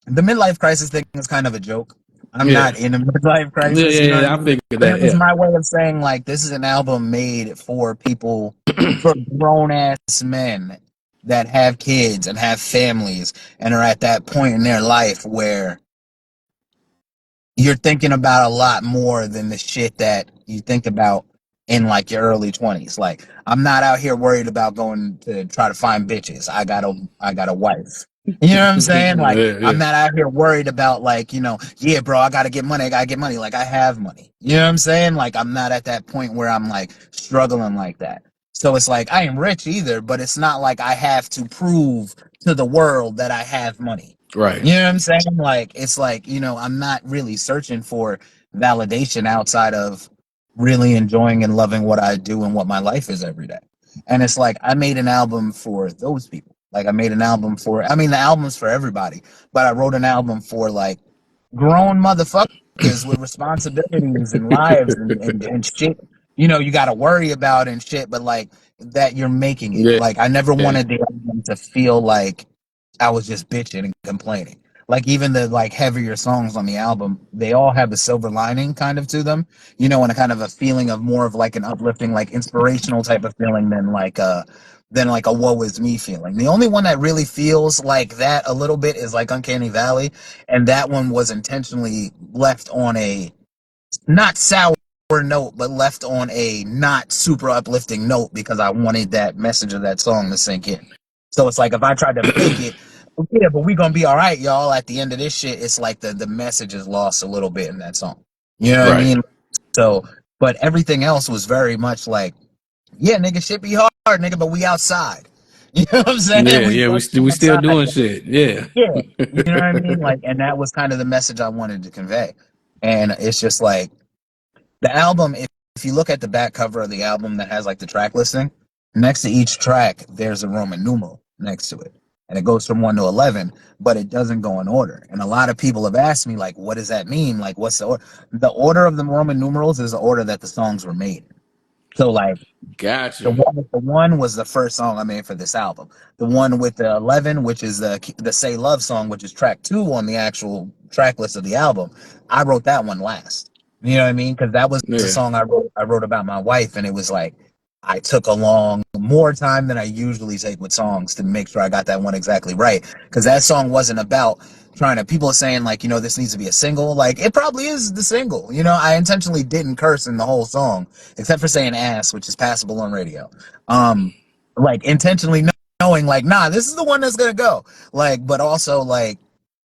the midlife crisis thing is kind of a joke. I'm yeah, not in a midlife yeah, crisis, yeah, you know what I yeah. I mean? figured But it that. was Yeah, my way of saying, like, this is an album made for people, for grown ass men that have kids and have families and are at that point in their life where you're thinking about a lot more than the shit that you think about in like your early 20s. Like, I'm not out here worried about going to try to find bitches. I got a wife. You know what I'm saying? Like, yeah, I'm yeah. not out here worried about, like, you know, yeah, bro, I gotta get money. I gotta get money. Like, I have money. You know what I'm saying? Like, I'm not at that point where I'm like struggling like that. So it's like I ain't rich either, but it's not like I have to prove to the world that I have money. Right, You know what I'm saying? Like, it's like, you know, I'm not really searching for validation outside of really enjoying and loving what I do and what my life is every day. And it's like I made an album for those people. Like, I made an album for, I mean, the album's for everybody, but I wrote an album for like grown motherfuckers with responsibilities and lives and shit, you know, you got to worry about and shit, but like that you're making it. yeah, Like, I never yeah. wanted the album to feel like I was just bitching and complaining. Like, even the like heavier songs on the album, they all have a silver lining kind of to them, you know, and a kind of a feeling of more of like an uplifting, like inspirational type of feeling than like a woe is me feeling. The only one that really feels like that a little bit is like Uncanny Valley, and that one was intentionally left on a not sour note, but left on a not super uplifting note because I wanted that message of that song to sink in. So it's like if I tried to fake it, yeah, but we gonna be all right, y'all. At the end of this shit, it's like the message is lost a little bit in that song. You know what I Right. mean? So, but everything else was very much like, yeah, nigga, shit be hard, nigga, but we outside. You know what I'm saying? Yeah, We yeah. fucking We still outside. doing shit. Yeah. Yeah, you know what I mean? Like, and that was kind of the message I wanted to convey. And it's just like The album, if you look at the back cover of the album that has like the track listing, next to each track, there's a Roman numeral next to it. And it goes from 1 to 11, but it doesn't go in order. And a lot of people have asked me, like, what does that mean? Like, what's the order? The order of the Roman numerals is the order that the songs were made. So, like, Gotcha. the one was the first song I made for this album. The one with the 11, which is the Say Love song, which is track 2 on the actual track list of the album, I wrote that one last. You know what I mean? Because that was the Yeah. song I wrote about my wife, and it was like I took a long more time than I usually take with songs to make sure I got that one exactly right. Because that song wasn't about trying to. People are saying like, this needs to be a single. Like it probably is the single. I intentionally didn't curse in the whole song except for saying ass, which is passable on radio. Like intentionally knowing like, nah, this is the one that's gonna go. Like, but also like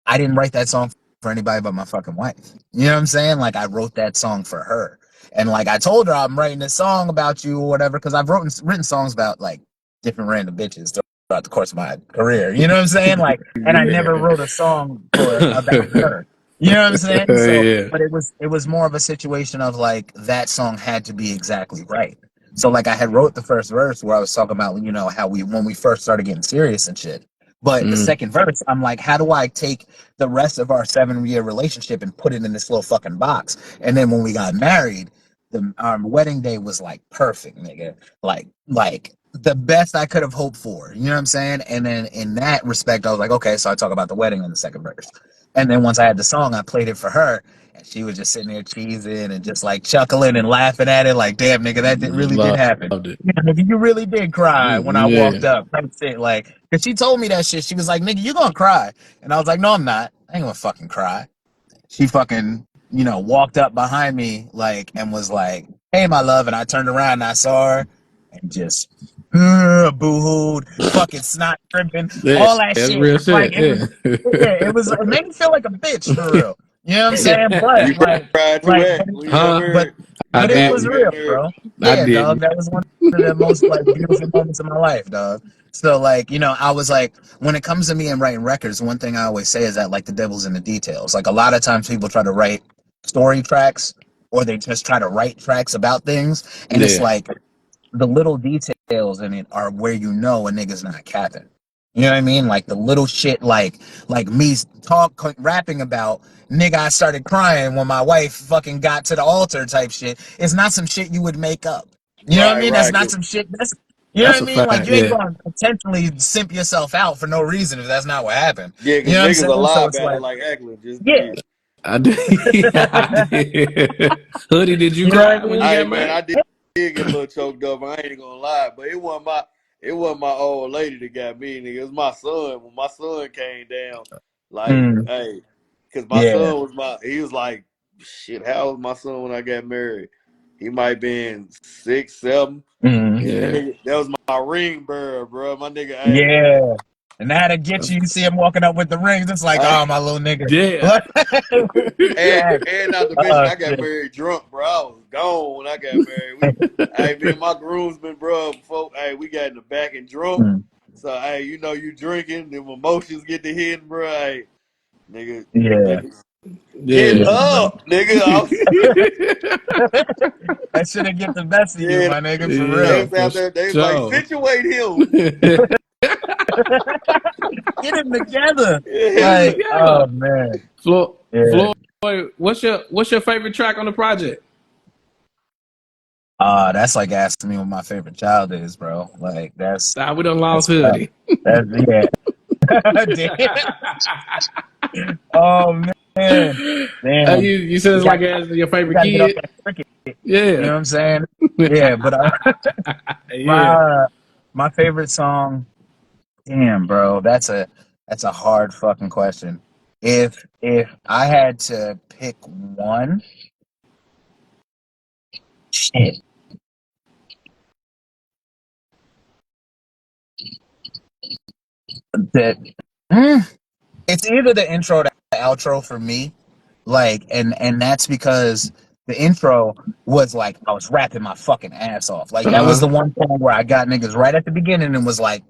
I didn't write that song for anybody but my fucking wife. You know what I'm saying? Like I wrote that song for her. And like I told her I'm writing a song about you or whatever, because I've written songs about like different random bitches throughout the course of my career. You know what I'm saying? Like, and I never Yeah. wrote a song about her. You know what I'm saying? So, Yeah. but it was more of a situation of like that song had to be exactly right. So like I had wrote the first verse where I was talking about how when we first started getting serious and shit. But the second verse, I'm like, how do I take the rest of our 7-year relationship and put it in this little fucking box? And then when we got married, our wedding day was like perfect, nigga. Like the best I could have hoped for. You know what I'm saying? And then in that respect, I was like, okay, so I talk about the wedding in the second verse. And then once I had the song, I played it for her. And she was just sitting there cheesing and just like chuckling and laughing at it, like, damn, nigga, that really did Loved happen. it. Yeah, nigga, you really did cry when I Yeah. walked up. That's it. Like, cause she told me that shit. She was like, nigga, you gonna cry. And I was like, no, I'm not. I ain't gonna fucking cry. She fucking, walked up behind me, like, and was like, hey, my love. And I turned around and I saw her and just boo-hooed, fucking snot dripping, Yeah. all that That's shit. real Like, shit. it was, Yeah. yeah, it made me feel like a bitch for real. You know what I'm saying? You But, cried too, like, Act, when you got Huh? married. I but Act it after was you didn't. got real, married. bro. I Yeah, dog. didn't. That was one of the most like beautiful moments of my life, dog. So like, I was like, when it comes to me and writing records, one thing I always say is that like the devil's in the details. Like a lot of times people try to write story tracks or they just try to write tracks about things, and it's Yeah. like the little details in it are where a nigga's not capping. You know what I mean? Like the little shit, like me rapping about nigga. I started crying when my wife fucking got to the altar type shit. It's not some shit you would make up. You know what I Right, mean? That's right. not some shit. You know what That's I a mean? Like fact. you ain't Yeah. gonna intentionally simp yourself out for no reason if that's not what happened. Yeah, You because know what I'm niggas a saying? So lie it's about it like, like Acklin just yeah, did. I did. I did. Hoodie, did you you know what I cry when you mean? Hey got man, married? I did get a little choked up. I ain't gonna lie, but it wasn't my old lady that got me, nigga. It was my son. When my son came down, like, Mm, hey, because my yeah. son he was like, shit. How was my son when I got married? He might been 6, 7. Mm, And that Yeah. nigga, that was my ring bearer, bro. My nigga, hey, yeah. And now to get you, you see him walking up with the rings. It's like, I, oh, my little nigga. Yeah. Yeah. and not to mention, Oh I got shit. married drunk, bro. I was gone when I got married. Me and my groomsmen, bro, before, we got in the back and drunk. Mm, So, you drinking, them emotions get to hitting, bro. Hey, nigga, yeah. nigga, get Yeah. Yeah, bro. up, nigga. That shouldn't get the best of you, Yeah, my nigga, for they Yeah, real. was for out there. They was like, sure. situate him. Get him together. Get it Yeah. Like, oh together. man. Yeah. Floyd, what's your favorite track on the project? That's like asking me what my favorite child is, bro. Like Nah, we done lost that's tough. Hoodie. That's yeah. Damn. Oh man. You Damn. you said We it's got like asking your we favorite gotta get off kid. that cricket. You know Yeah. what I'm saying? Yeah, but Yeah. my favorite song, damn, bro, that's a hard fucking question. If I had to pick one, shit, that it's either the intro or the outro for me. Like, and that's because the intro was like I was rapping my fucking ass off. Like that was Uh-huh. the one song where I got niggas right at the beginning and was like,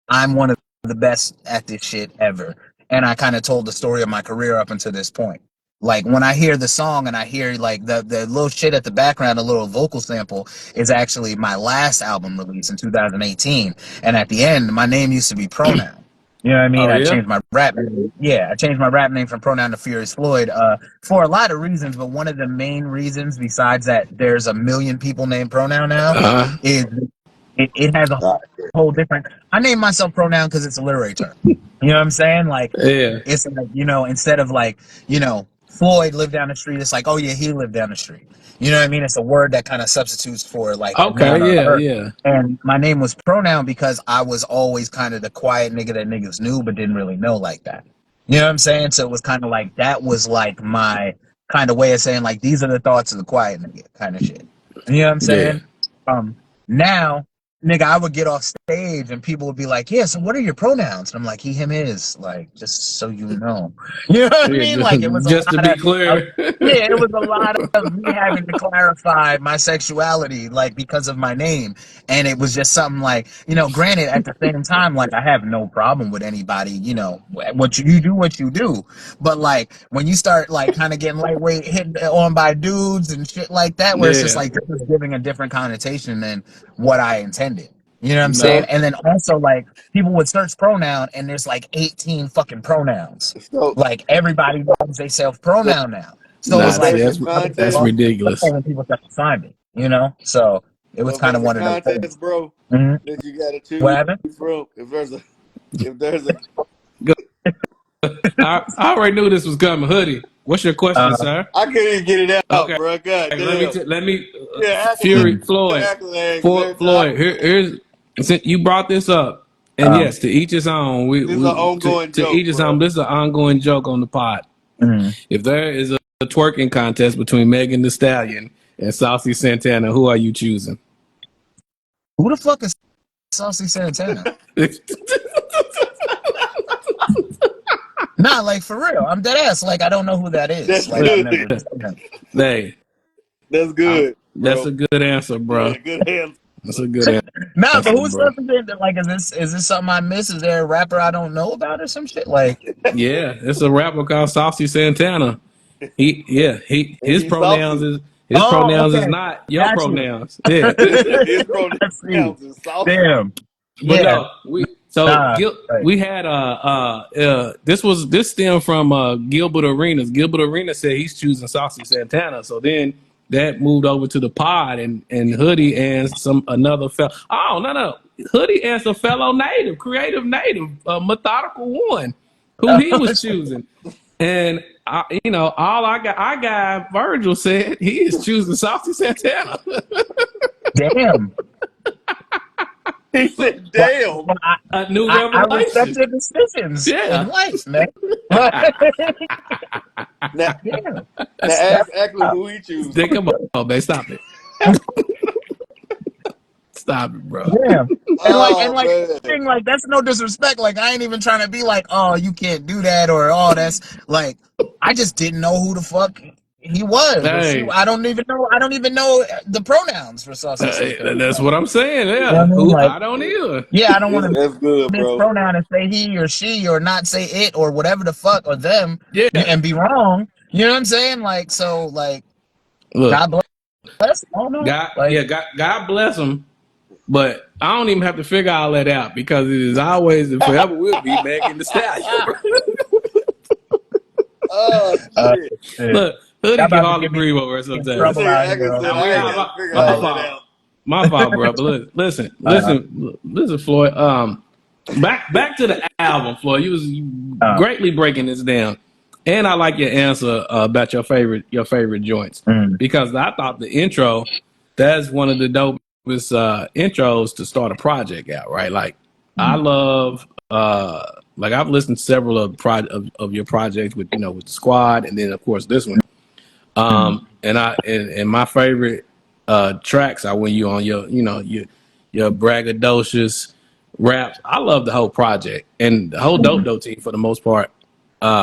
I'm one of the best at this shit ever. And I kind of told the story of my career up until this point. Like when I hear the song and I hear like the little shit at the background, a little vocal sample is actually my last album release in 2018. And at the end, my name used to be Pronoun. You know what I mean? Oh I yeah. changed my rap name. Yeah, I changed my rap name from Pronoun to FuriousWfloyd for a lot of reasons, but one of the main reasons, besides that there's a million people named Pronoun now, Uh-huh. is it has a whole different. I named myself Pronoun because it's a literary term. You know what I'm saying? Like Yeah. it's like, instead of like, Floyd lived down the street, it's like, oh yeah, he lived down the street. You know what I mean? It's a word that kind of substitutes for like a Okay. noun or a Yeah. verb. Yeah. And my name was Pronoun because I was always kind of the quiet nigga that niggas knew but didn't really know like that. You know what I'm saying? So it was kind of like that was like my kind of way of saying like these are the thoughts of the quiet nigga kind of shit. You know what I'm Yeah. saying? Now, nigga, I would get off stage and people would be like, yeah, so what are your pronouns? And I'm like, he, him, his, like, just so you know. You know what I Yeah. mean? Like, it was a Just to lot be of clear. yeah, it was a lot of me having to clarify my sexuality, like, because of my name. And it was just something like, granted, at the same time, like, I have no problem with anybody, what you do, what you do. But, like, when you start, like, kind of getting lightweight hit on by dudes and shit like that, where it's just Yeah. like, this is giving a different connotation than what I intended. You know what I'm saying? No. And then also, like, people would search pronoun and there's like 18 fucking pronouns. So, Like, everybody knows they self so, pronoun now. So it so was Nah. See, like, first the I was that's contest. lost ridiculous. when people started to find it. So it was So kind first of the one of those things. contest, bro. Mm-hmm. That you gotta What choose happened? from. If there's a Go. I already knew this was coming. Hoodie, what's your question, Uh, sir? I couldn't even get it out, Okay. bro. God Let me damn. Yeah, Acklin. Fury mm, Floyd. Acklin asked For that. So Floyd, here's since you brought this up, and um, yes, to each his own. We, this is an we ongoing to joke, each his bro. own. This is an ongoing joke on the pod. mm. If there is a twerking contest between Megan Thee Stallion and Saucy Santana, who are you choosing? Who the fuck is Saucy Santana? Nah, like, for real. I'm dead ass. Like, I don't know who that is. That's Like, I've good. never seen him. Hey, That's good, that's bro. a good answer, bro. Yeah, good answer. That's a good Nah, but answer, who's bro. Saucy Santana? Like, is this something I miss? Is there a rapper I don't know about or some shit? Like, Yeah, it's a rapper called Saucy Santana. And His he's saucy. his oh, pronouns is okay. not your Got you. pronouns. Yeah. His I see. pronouns is saucy. Damn. But Yeah. no, Nah. Right. we had this stemmed from Gilbert Arenas. Gilbert Arenas said he's choosing Saucy Santana. So then that moved over to the pod and Hoodie and another fellow. Oh no. Hoodie and some fellow native, creative native, methodical one, who he was choosing. And I got Virgil said he is choosing Saucy Santana. Damn. He said, Well, damn. well, A new I respect revelation. your decisions in Yeah. life, man. Now, Damn. now That's ask Acklin who he chooses. Then come on, man, stop it. Stop it, bro. damn. And Oh, like man. thing, like that's no disrespect. Like I ain't even trying to be like, oh, you can't do that or oh that's like I just didn't know who the fuck he was or she. Hey, I don't even know the pronouns for Saucy Santana. that's what I'm saying. You know what I Yeah, mean? who Like, I don't either. yeah, I don't want to That's good, bro. mispronoun and say he or she or not say it or whatever the fuck or them Yeah, and be wrong. You know what I'm saying? Like, so like, look, God bless. I don't know. Like, God bless him. But I don't even have to figure all that out because it is always and forever will be Megan Thee Stallion. Bro. Oh, shit. shit. Look, Hoodie Y'all can about to hardly get me breathe over it in sometimes. This trouble nigga out Acklin here. said, I ain't got to figure My all that fault. out. My fault, bro. But listen, Uh, Floyd. Back to the album, Floyd. You was uh, greatly breaking this down, and I like your answer about your favorite joints mm, because I thought the intro that's one of the dopest intros to start a project out. Right, like I mm, love like I've listened to several of your projects with with the squad, and then of course this one. mm, And my favorite tracks are when you on your braggadocious raps. I love the whole project and the whole mm. dope team for the most part.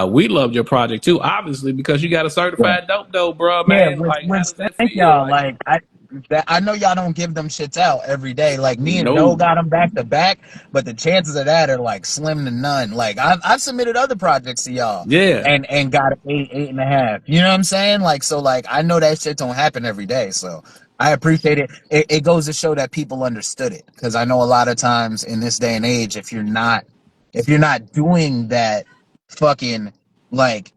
We loved your project too, obviously because you got a Yeah, certified dope, bro, yeah. man. Which, Like, how which does that thank feel? y'all. Like, Like, I that I know y'all don't give them shits out every day. Like me and Doe No. got them back to back, but the chances of that are like slim to none. Like I've submitted other projects to y'all Yeah. and got an 8.5. You know what I'm saying? Like so, like I know that shit don't happen every day. So I appreciate it. It goes to show that people understood it because I know a lot of times in this day and age, if you're not doing that fucking like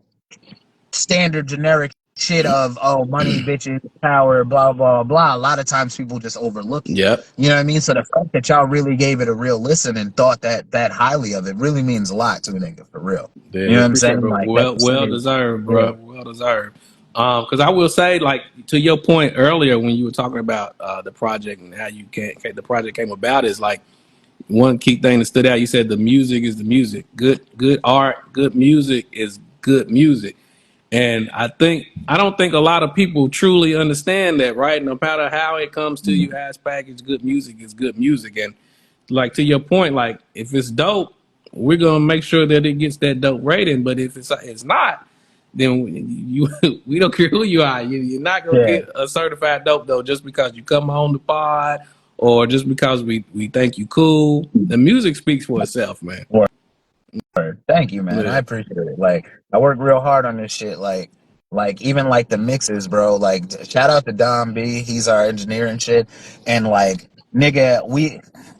standard generic shit of oh money bitches power blah blah blah, a lot of times people just overlook it. Yep. You know what I mean? So the fact that y'all really gave it a real listen and thought that highly of it really means a lot to a nigga for real. Yeah, You know we what I'm appreciate it, saying? bro. Like that Well percentage. deserved, Yeah. bro. Well deserved. Because I will say, like to your point earlier when you were talking about the project and how the project came about is like one key thing that stood out. You said the music is the music. Good art, good music is good music. And I don't think a lot of people truly understand that, right? No matter how it comes to you, as packaged, good music is good music. And like to your point, like if it's dope, we're gonna make sure that it gets that dope rating. But if it's not, then you we don't care who you are. You're not gonna Yeah. get a certified dope though just because you come on the pod or just because we think you cool. The music speaks for itself, man. Word. Thank you, man. I Yeah, appreciate it. Like, I work real hard on this shit. Like even like the mixes, bro. Like, shout out to Dom B. He's our engineer and shit. And like, nigga,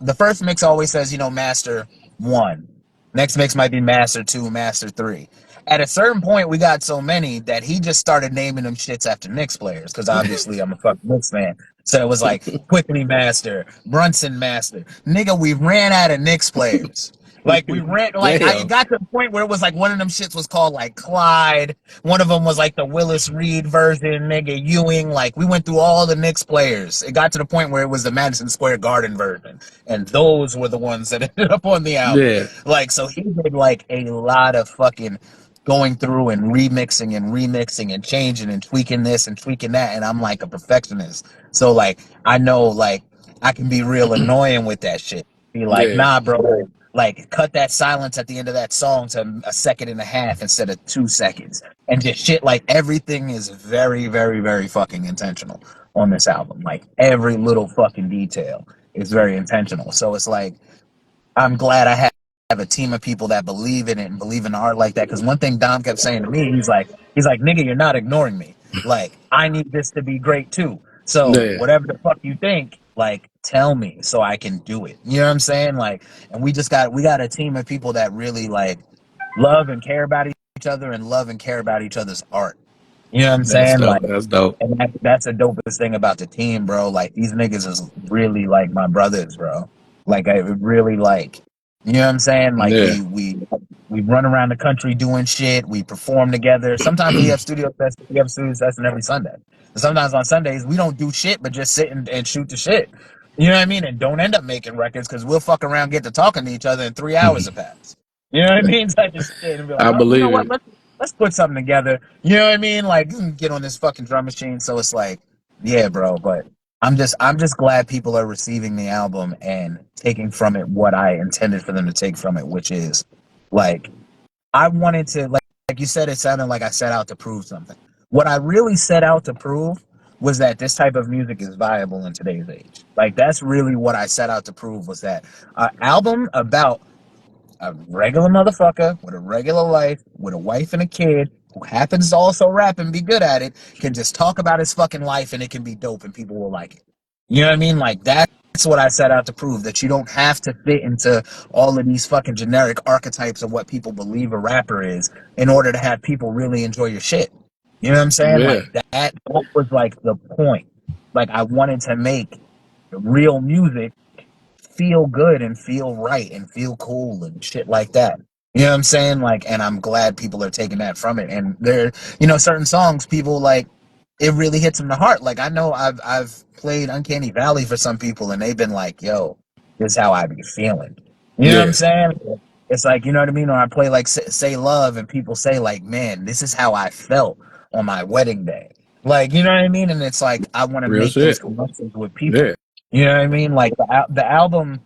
the first mix always says, master one. Next mix might be master two, master three. At a certain point, we got so many that he just started naming them shits after Knicks players. Because obviously, I'm a fucking Knicks fan. So it was like Quickly Master, Brunson Master. Nigga, we ran out of Knicks players. Like we ran, like it damn. got to the point where it was like one of them shits was called like Clyde. One of them was like the Willis Reed version, nigga Ewing. Like we went through all the Knicks players. It got to the point where it was the Madison Square Garden version, and those were the ones that ended up on the album. Yeah, Like so, he did like a lot of fucking going through and remixing and changing and tweaking this and tweaking that. And I'm like a perfectionist, so like I know like I can be real annoying with that shit. Be like, yeah, nah, bro, like cut that silence at the end of that song to a second and a half instead of 2 seconds and just shit. Like everything is very very very fucking intentional on this album. Like every little fucking detail is very intentional, so it's like I'm glad I have a team of people that believe in it and believe in art like that. Because one thing Dom kept saying to me, he's like, nigga, you're not ignoring me. Like, I need this to be great too. So yeah. whatever the fuck you think, like, tell me so I can do it. You know what I'm saying? Like, and we got a team of people that really like love and care about each other and love and care about each other's art. You know what I'm That's saying? dope. Like, That's dope. and that's the dopest thing about the team, bro. Like these niggas is really like my brothers, bro. Like I really like, you know what I'm saying? Like Yeah, we run around the country doing shit. We perform together. Sometimes we have studio session every Sunday. And sometimes on Sundays we don't do shit but just sit and shoot the shit. You know what I mean? And don't end up making records because we'll fuck around, get to talking to each other, and 3 hours have passed. You know what I mean? Type of shit, and be like, I oh, you know believe what? it. Let's put something together. You know what I mean? Like get on this fucking drum machine. So it's like, yeah, bro. But I'm just glad people are receiving the album and taking from it what I intended for them to take from it, which is like I wanted to like you said, it sounded like I set out to prove something. What I really set out to prove was that this type of music is viable in today's age. Like that's really what I set out to prove was that an album about a regular motherfucker with a regular life, with a wife and a kid, who happens to also rap and be good at it, can just talk about his fucking life and it can be dope and people will like it. You know what I mean? Like that's what I set out to prove, that you don't have to fit into all of these fucking generic archetypes of what people believe a rapper is in order to have people really enjoy your shit. You know what I'm saying? Yeah, Like that was like the point. Like I wanted to make real music feel good and feel right and feel cool and shit like that. You know what I'm saying? Like, and I'm glad people are taking that from it. And there, certain songs people like, it really hits them to heart. Like I know I've played Uncanny Valley for some people, and they've been like, "Yo, this is how I be feeling." You know what I'm yeah, saying? It's like, you know what I mean. Or I play like Say Love, and people say like, "Man, this is how I felt on my wedding day." Like, you know what I mean? And it's like I want to real make those shit. connections with people. Yeah, You know what I mean? Like the album,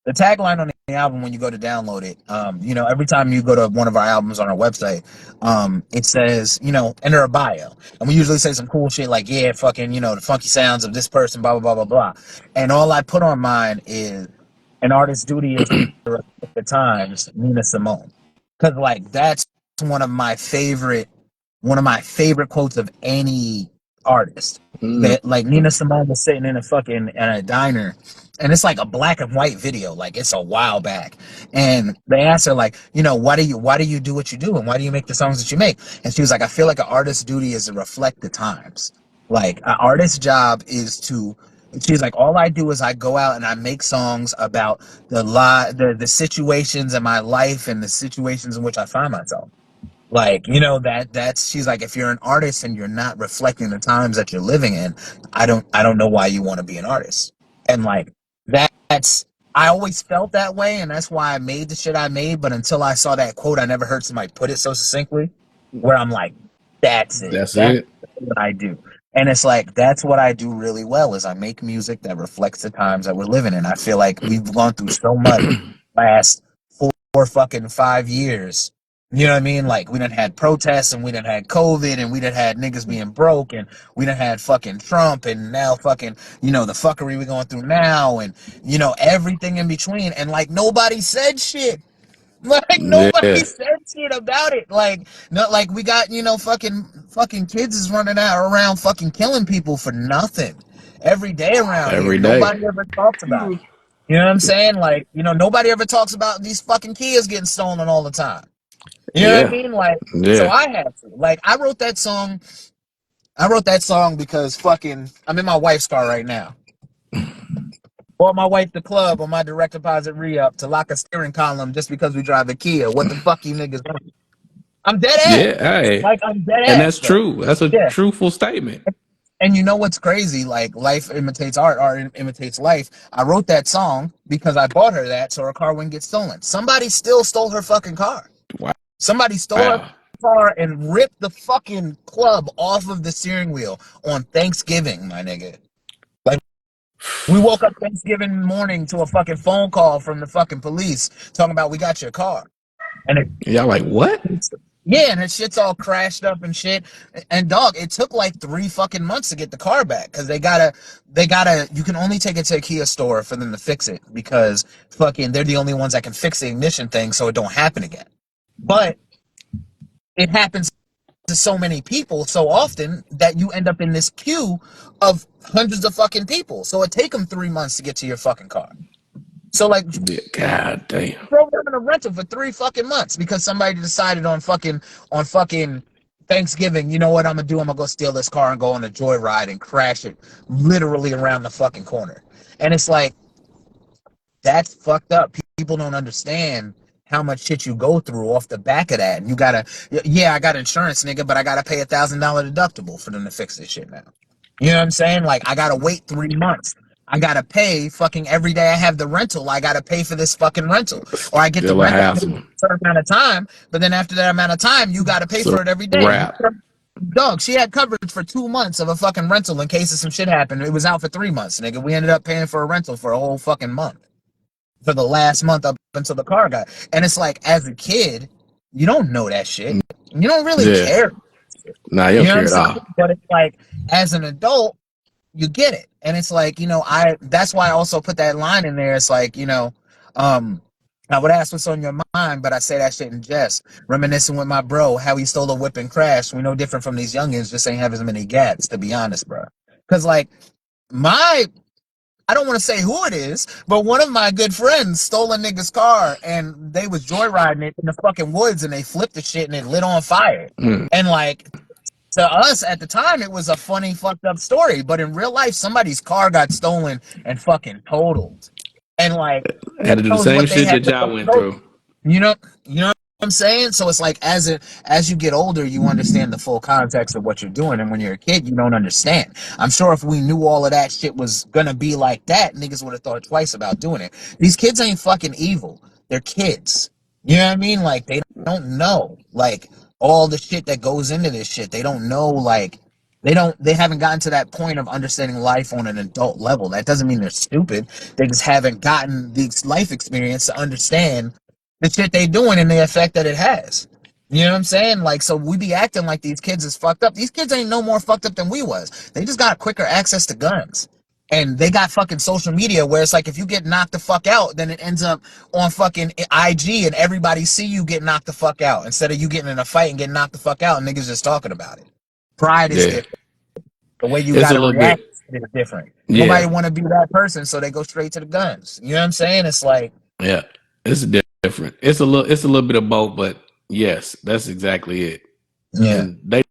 the tagline on album when you go to download it. Every time you go to one of our albums on our website, it says, enter a bio. And we usually say some cool shit like, yeah, fucking, the funky sounds of this person, blah, blah, blah, blah, blah. And all I put on mine is an artist's duty is to reflect the times, Nina Simone. Cause like that's one of my favorite one of my favorite quotes of any artist. Mm, That like Nina Simone was sitting in a diner, and it's like a black and white video, like it's a while back. And they asked her like, why do you do what you do, and why do you make the songs that you make? And she was like, I feel like an artist's duty is to reflect the times. Like an artist's job is to. She's like, all I do is I go out and I make songs about the situations in my life and the situations in which I find myself. Like, that's she's like, if you're an artist and you're not reflecting the times that you're living in, I don't know why you want to be an artist. And like that's I always felt that way, and that's why I made the shit I made. But until I saw that quote, I never heard somebody put it so succinctly, where I'm like, that's it. that's That's it. what I do. And it's like that's what I do really well is I make music that reflects the times that we're living in. I feel like we've gone through so much last 4 fucking 5 years. You know what I mean? Like we done had protests and we done had COVID and we done had niggas being broke and we done had fucking Trump and now fucking, the fuckery we're going through now and, everything in between. And like nobody said shit. Like nobody Yeah, said shit about it. Like not like we got, fucking kids is running out around fucking killing people for nothing every day around here. every day. Nobody ever talks about it. You know what I'm saying? Like, nobody ever talks about these fucking kids getting stolen all the time. You know what I Yeah, mean? Like, so yeah, I had to. Like, I wrote that song. I wrote that song because fucking I'm in my wife's car right now. Bought my wife the club on my direct deposit re-up to lock a steering column just because we drive a Kia. What the fuck you niggas want? I'm dead yeah. ass. Hey, Like I'm dead and ass that's though. true. That's a Yeah. truthful statement. And you know what's crazy? Like life imitates art imitates life. I wrote that song because I bought her that so her car wouldn't get stolen. Somebody still stole her fucking car. Somebody stole her Wow. car and ripped the fucking club off of the steering wheel on Thanksgiving, my nigga. Like we woke up Thanksgiving morning to a fucking phone call from the fucking police talking about we got your car. And Y'all like what? yeah, and the shit's all crashed up and shit. And dog, it took like 3 fucking months to get the car back because you can only take it to a Kia store for them to fix it because fucking they're the only ones that can fix the ignition thing so it don't happen again. But it happens to so many people so often that you end up in this queue of hundreds of fucking people. So it take them 3 months to get to your fucking car. So like Yeah, God damn. programming a rental for 3 fucking months because somebody decided on fucking Thanksgiving, you know what I'm gonna do? I'm gonna go steal this car and go on a joyride and crash it literally around the fucking corner. And it's like that's fucked up. People don't understand how much shit you go through off the back of that. And you gotta, yeah, I got insurance, nigga, but I gotta pay $1,000 deductible for them to fix this shit now. You know what I'm saying? Like, I gotta wait 3 months. I gotta pay fucking every day I have the rental. I gotta pay for this fucking rental, or I get the Still a rental for hassle. a certain amount of time. But then after that amount of time, you gotta pay It's a for it every day. And wrap. dog, she had coverage for 2 months of a fucking rental in case of some shit happened. It was out for 3 months, nigga. We ended up paying for a rental for a whole fucking month for the last month up until the car got. And it's like, as a kid, you don't know that shit. You don't really Yeah. care. Nah, you You don't know what care I'm at saying? all. But it's like, as an adult, you get it. And it's like, that's why I also put that line in there. It's like, um, I would ask what's on your mind, but I say that shit in jest. Reminiscing with my bro, how he stole a whip and crashed. We no different from these youngins, just ain't have as many gats, to be honest, bro. Because, like, my I don't want to say who it is, but one of my good friends stole a nigga's car and they was joyriding it in the fucking woods and they flipped the shit and it lit on fire. Mm. And like to us at the time, it was a funny, fucked up story. But in real life, somebody's car got stolen and fucking totaled. And like, who Had to do the knows same what they shit had that to y'all went go. through. You know, what I'm saying? So it's like as you get older, you understand the full context of what you're doing, and when you're a kid, you don't understand. I'm sure if we knew all of that shit was gonna be like that, niggas would have thought twice about doing it. These kids ain't fucking evil. They're kids. You know what I mean? Like they don't know like all the shit that goes into this shit. They don't know like They haven't gotten to that point of understanding life on an adult level. That doesn't mean they're stupid. They just haven't gotten the life experience to understand the shit they doing and the effect that it has. You know what I'm saying? Like, so we be acting like these kids is fucked up. These kids ain't no more fucked up than we was. They just got quicker access to guns. And they got fucking social media where it's like if you get knocked the fuck out, then it ends up on fucking IG and everybody see you get knocked the fuck out instead of you getting in a fight and getting knocked the fuck out and niggas just talking about it. Pride is Yeah, different. The way you it's got a to little react bit. is different. Nobody Yeah, want to be that person, so they go straight to the guns. You know what I'm saying? It's like, yeah, it's different. It's a little bit of both, but yes, that's exactly it. yeah, And they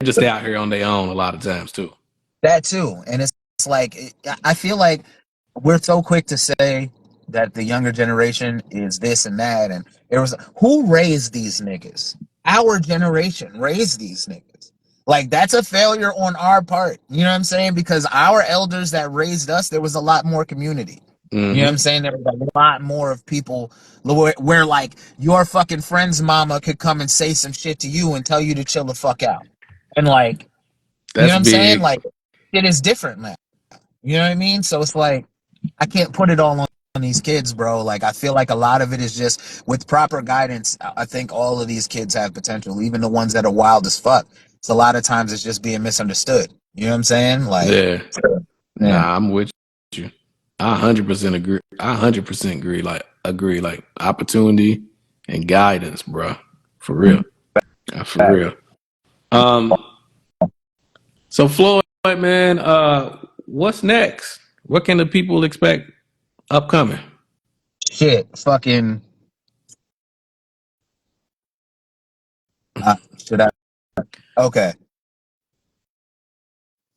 just stay out here on their own a lot of times too. that too. And it's like, I feel like we're so quick to say that the younger generation is this and that. And it was who raised these niggas? Our generation raised these niggas. Like, that's a failure on our part. You know what I'm saying? Because our elders that raised us, there was a lot more community. You know what I'm Hmm. saying? There was a lot more of people where like your fucking friend's mama could come and say some shit to you and tell you to chill the fuck out. And like, you know That's what I'm saying? big. Like, it is different now. You know what I mean? So it's like, I can't put it all on these kids, bro. Like, I feel like a lot of it is just with proper guidance. I think all of these kids have potential, even the ones that are wild as fuck. So a lot of times it's just being misunderstood. You know what I'm saying? Like, Yeah. yeah, Nah, I'm with you. I 100% agree. I 100% agree. Agree. Like opportunity and guidance, bro. For real. For real. Um. So Floyd, man. What's next? What can the people expect upcoming? shit, fucking. Should I? Okay.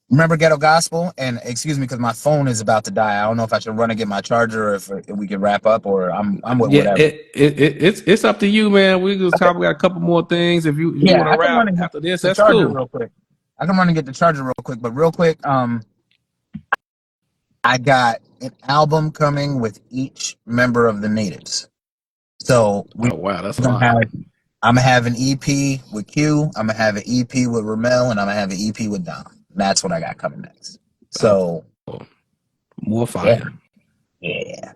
Remember Ghetto Gospel? And excuse me, because my phone is about to die. I don't know if I should run and get my charger or if we can wrap up or I'm with Yeah, whatever. it's up to you, man. We just Okay. talk. We got a couple more things. If you Yeah, want to I can run wrap and get after this, the that's charger cool. real quick. I can run and get the charger real quick, but real quick, I got an album coming with each member of the Natives. So Oh wow, that's gonna fire. have I'm gonna have an EP with Q. I'm gonna have an EP with Ramel, and I'm gonna have an EP with Dom. That's what I got coming next. Oh, So more yeah, fire. yeah,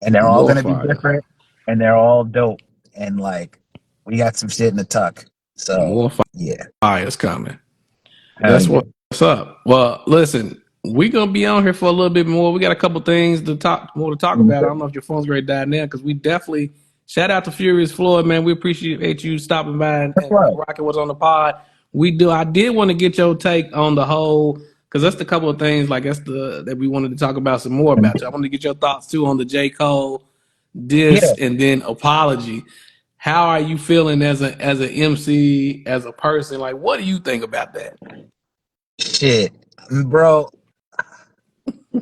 and they're all More gonna be fire. different, and they're all dope, and like we got some shit in the tuck. So More yeah, fire is coming. hell That's yeah. what's up. Well, listen, we gonna be on here for a little bit more. We got a couple things to talk about. I don't know if your phone's ready to die now because we definitely shout out to FuriousFloyd, man. We appreciate you stopping by That's and right. rocking what's on the pod. We do. I did want to get your take on the whole because that's the couple of things like that we wanted to talk about some more about. I wanted to get your thoughts too on the J.Cole Yeah, diss and then apology. How are you feeling as an MC, as a person? Like, what do you think about that? shit, bro.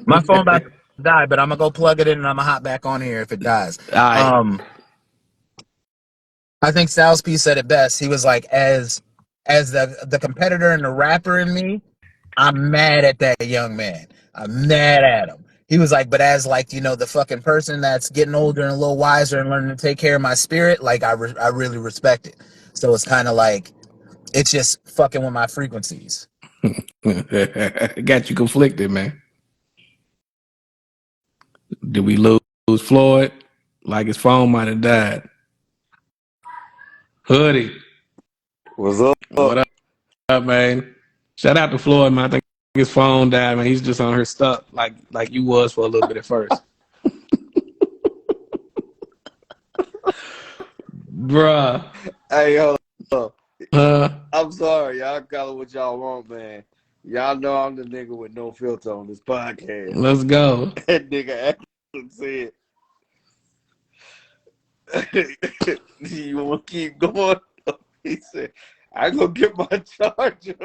My phone about to die, but I'm gonna go plug it in and I'm gonna hop back on here if it dies. All right. Um, I think Styles P said it best. He was like, as the competitor and the rapper in me, I'm mad at that young man. I'm mad at him. He was like, but as like the fucking person that's getting older and a little wiser and learning to take care of my spirit, like I really respect it. So it's kind of like it's just fucking with my frequencies. Got you conflicted, man. Did we lose Floyd? Like his phone might have died. Hoodie, What's up? what up, man? Shout out to Floyd, man. I think his phone died, man. He's just on here stuck like you was for a little bit at first. Bruh. Hey, hold up. Uh, I'm sorry, y'all call it what y'all want, man. Y'all know I'm the nigga with no filter on this podcast. let's go. That nigga Acklin said, "You want to keep going?" He said, "I go get my charger."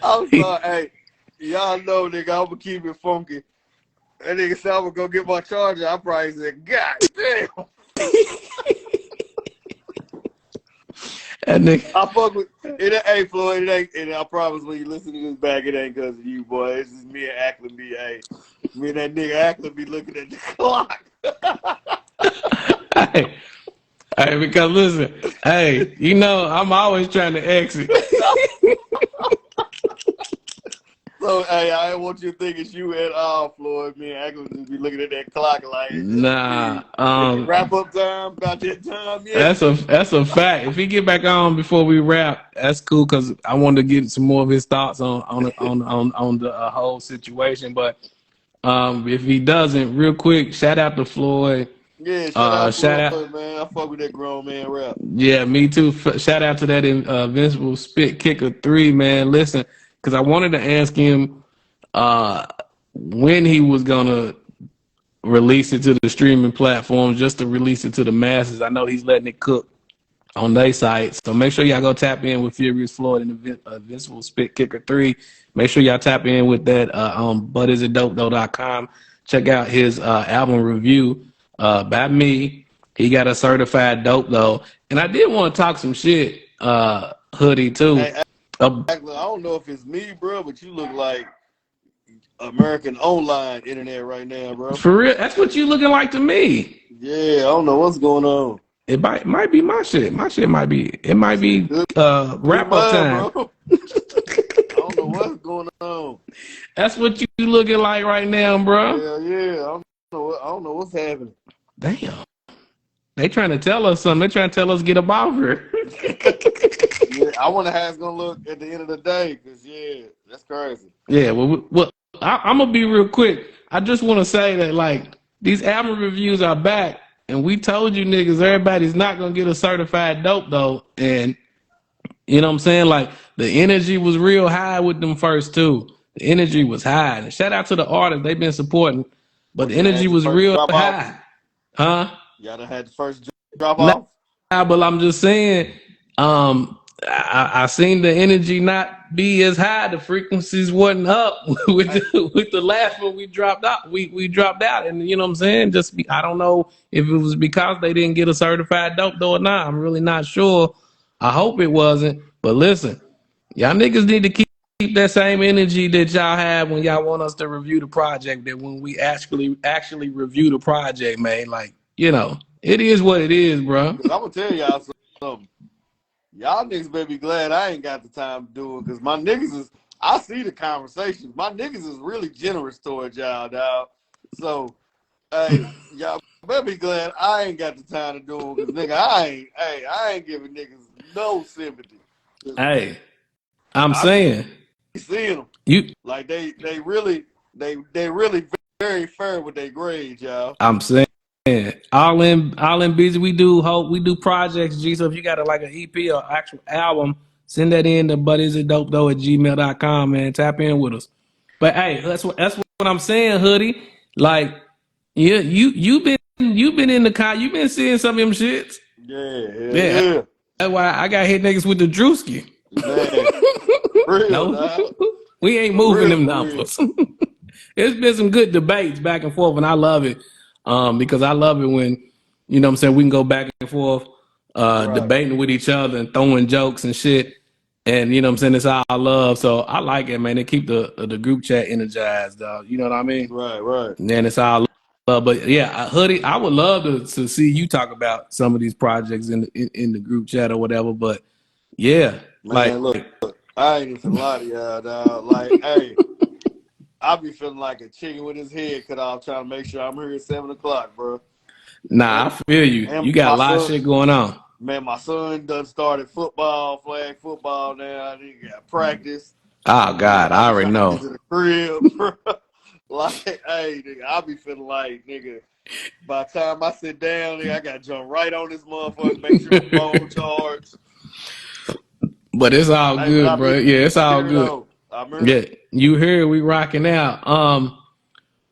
I'm sorry, hey, y'all know, nigga, I'm gonna keep it funky. That nigga said I'm gonna go get my charger. I probably said, "God damn." That nigga. I fuck with it. Hey, Floyd, it ain't. And I promise, when you listen to this back, it ain't because of you, boy. It's just me and Acklin be. Hey, me and that nigga Acklin be looking at the clock. Hey, Hey, because listen, hey, you know I'm always trying to exit. So, hey, I didn't want you to think it's you at all, Floyd. Me and Acklin just be looking at that clock like, Nah, is it wrap up time? About that time yet? that's a fact. If he get back on before we wrap, that's cool because I wanted to get some more of his thoughts on the whole situation. But if he doesn't, real quick, shout out to Floyd. Yeah, shout out Shout out, Floyd, man. I fuck with that grown man rap. yeah, me too. Shout out to that Invincible Spit Kicker 3, man. Listen, because I wanted to ask him when he was gonna release it to the streaming platforms, just to release it to the masses. I know he's letting it cook on their site, so make sure y'all go tap in with FuriousFloyd and Invincible Spit Kicker 3. Make sure y'all tap in with that on butisitdopethough.com. Check out his album review by me. He got a certified dope though, and I did want to talk some shit, Hoodie too. Hey, I don't know if it's me, bro, but you look like American online internet right now, bro. For real, that's what you looking like to me. Yeah, I don't know what's going on. It might be my shit. My shit might be. It might be wrap up time. Bro. I don't know what's going on. That's what you looking like right now, bro. Yeah. I don't know what's happening. Damn. They trying to tell us something. They trying to tell us get up off here. Yeah, I wonder how it's gonna look at the end of the day, cause yeah, that's crazy. Yeah, well, I'm gonna be real quick. I just want to say that like these album reviews are back, and we told you niggas everybody's not gonna get a certified dope though, and you know what I'm saying? Like the energy was real high with them first two. The energy was high, and shout out to the artists they've been supporting, but the energy was real high, huh? Y'all done had the first drop off. Nah, but I'm just saying, I seen the energy not be as high. The frequencies wasn't up with the last one we dropped out. We dropped out, and you know what I'm saying. I don't know if it was because they didn't get a certified dope though or not. I'm really not sure. I hope it wasn't. But listen, y'all niggas need to keep that same energy that y'all have when y'all want us to review the project. That when we actually review the project, man. Like you know, it is what it is, bro. I'm gonna tell y'all something. Y'all niggas better be glad I ain't got the time to do it, because my niggas is, I see the conversations. My niggas is really generous towards y'all, dog. So, hey, y'all better be glad I ain't got the time to do it, because nigga, I ain't giving niggas no sympathy. Hey, I'm saying, seeing them, you, like they really very fair with their grades, y'all. I'm saying. All in busy. We do projects, G. So if you got like an EP or actual album, send that in to butisitdopethough@gmail.com, man. Tap in with us. But hey, that's what I'm saying, Hoodie. Like, yeah, you've been in the car, you've been seeing some of them shits. Yeah. That's why I got hit niggas with the Drewski. Man, real, no, dog. We ain't moving them numbers. It's been some good debates back and forth, and I love it. Because I love it when, you know what I'm saying, we can go back and forth, debating with each other and throwing jokes and shit. And, you know what I'm saying, it's all love. So I like it, man. They keep the group chat energized, dog. You know what I mean? Right. And then it's all love. But yeah, Hoodie, I would love to see you talk about some of these projects in the group chat or whatever. But yeah. Man, look, I ain't even lie to y'all, dog. Like, hey, I be feeling like a chicken with his head cut off, trying to make sure I'm here at 7 o'clock, bro. Nah, I feel you. You got a lot of shit going on. Man, my son done started flag football now. He got practice. Oh God, I already know. He's in the crib, bro. Like, hey, nigga, I be feeling like, nigga, by the time I sit down, nigga, I gotta jump right on this motherfucker, make sure the phone charged. But it's all good, bro. Yeah, it's all good. Yeah, you hear we rocking out.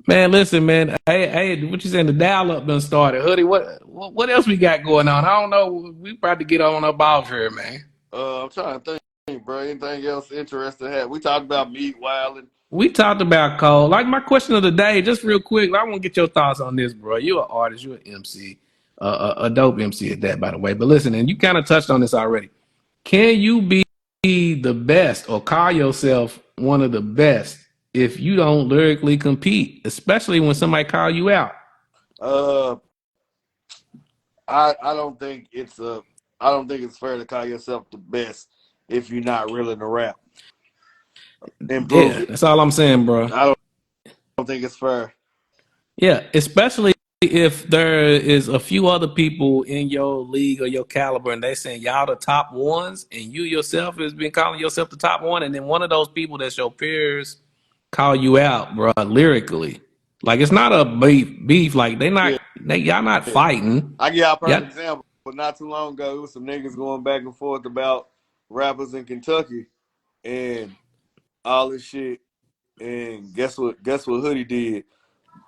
Man, listen, man. Hey, what you saying? The dial up done started. Hoodie, what else we got going on? I don't know. We probably get on up off here, man. I'm trying to think, bro. Anything else interesting? We talked about Meek wilding. We talked about Cole. Like my question of the day, just real quick. I want to get your thoughts on this, bro. You're an artist. You're an MC, a dope MC at that, by the way. But listen, and you kind of touched on this already. Can you be the best or call yourself one of the best if you don't lyrically compete, especially when somebody call you out? I don't think it's fair to call yourself the best if you're not willing to rap and prove Yeah, it. that's all I'm saying, bro. I don't think it's fair. Yeah, especially if there is a few other people in your league or your caliber and they saying y'all the top ones and you yourself has been calling yourself the top one, and then one of those people that's your peers call you out, bro, lyrically. Like it's not a beef. Like Yeah, y'all not fighting. I give y'all a Yeah. perfect example. But not too long ago, it was some niggas going back and forth about rappers in Kentucky and all this shit. And guess what? Guess what Hoodie did?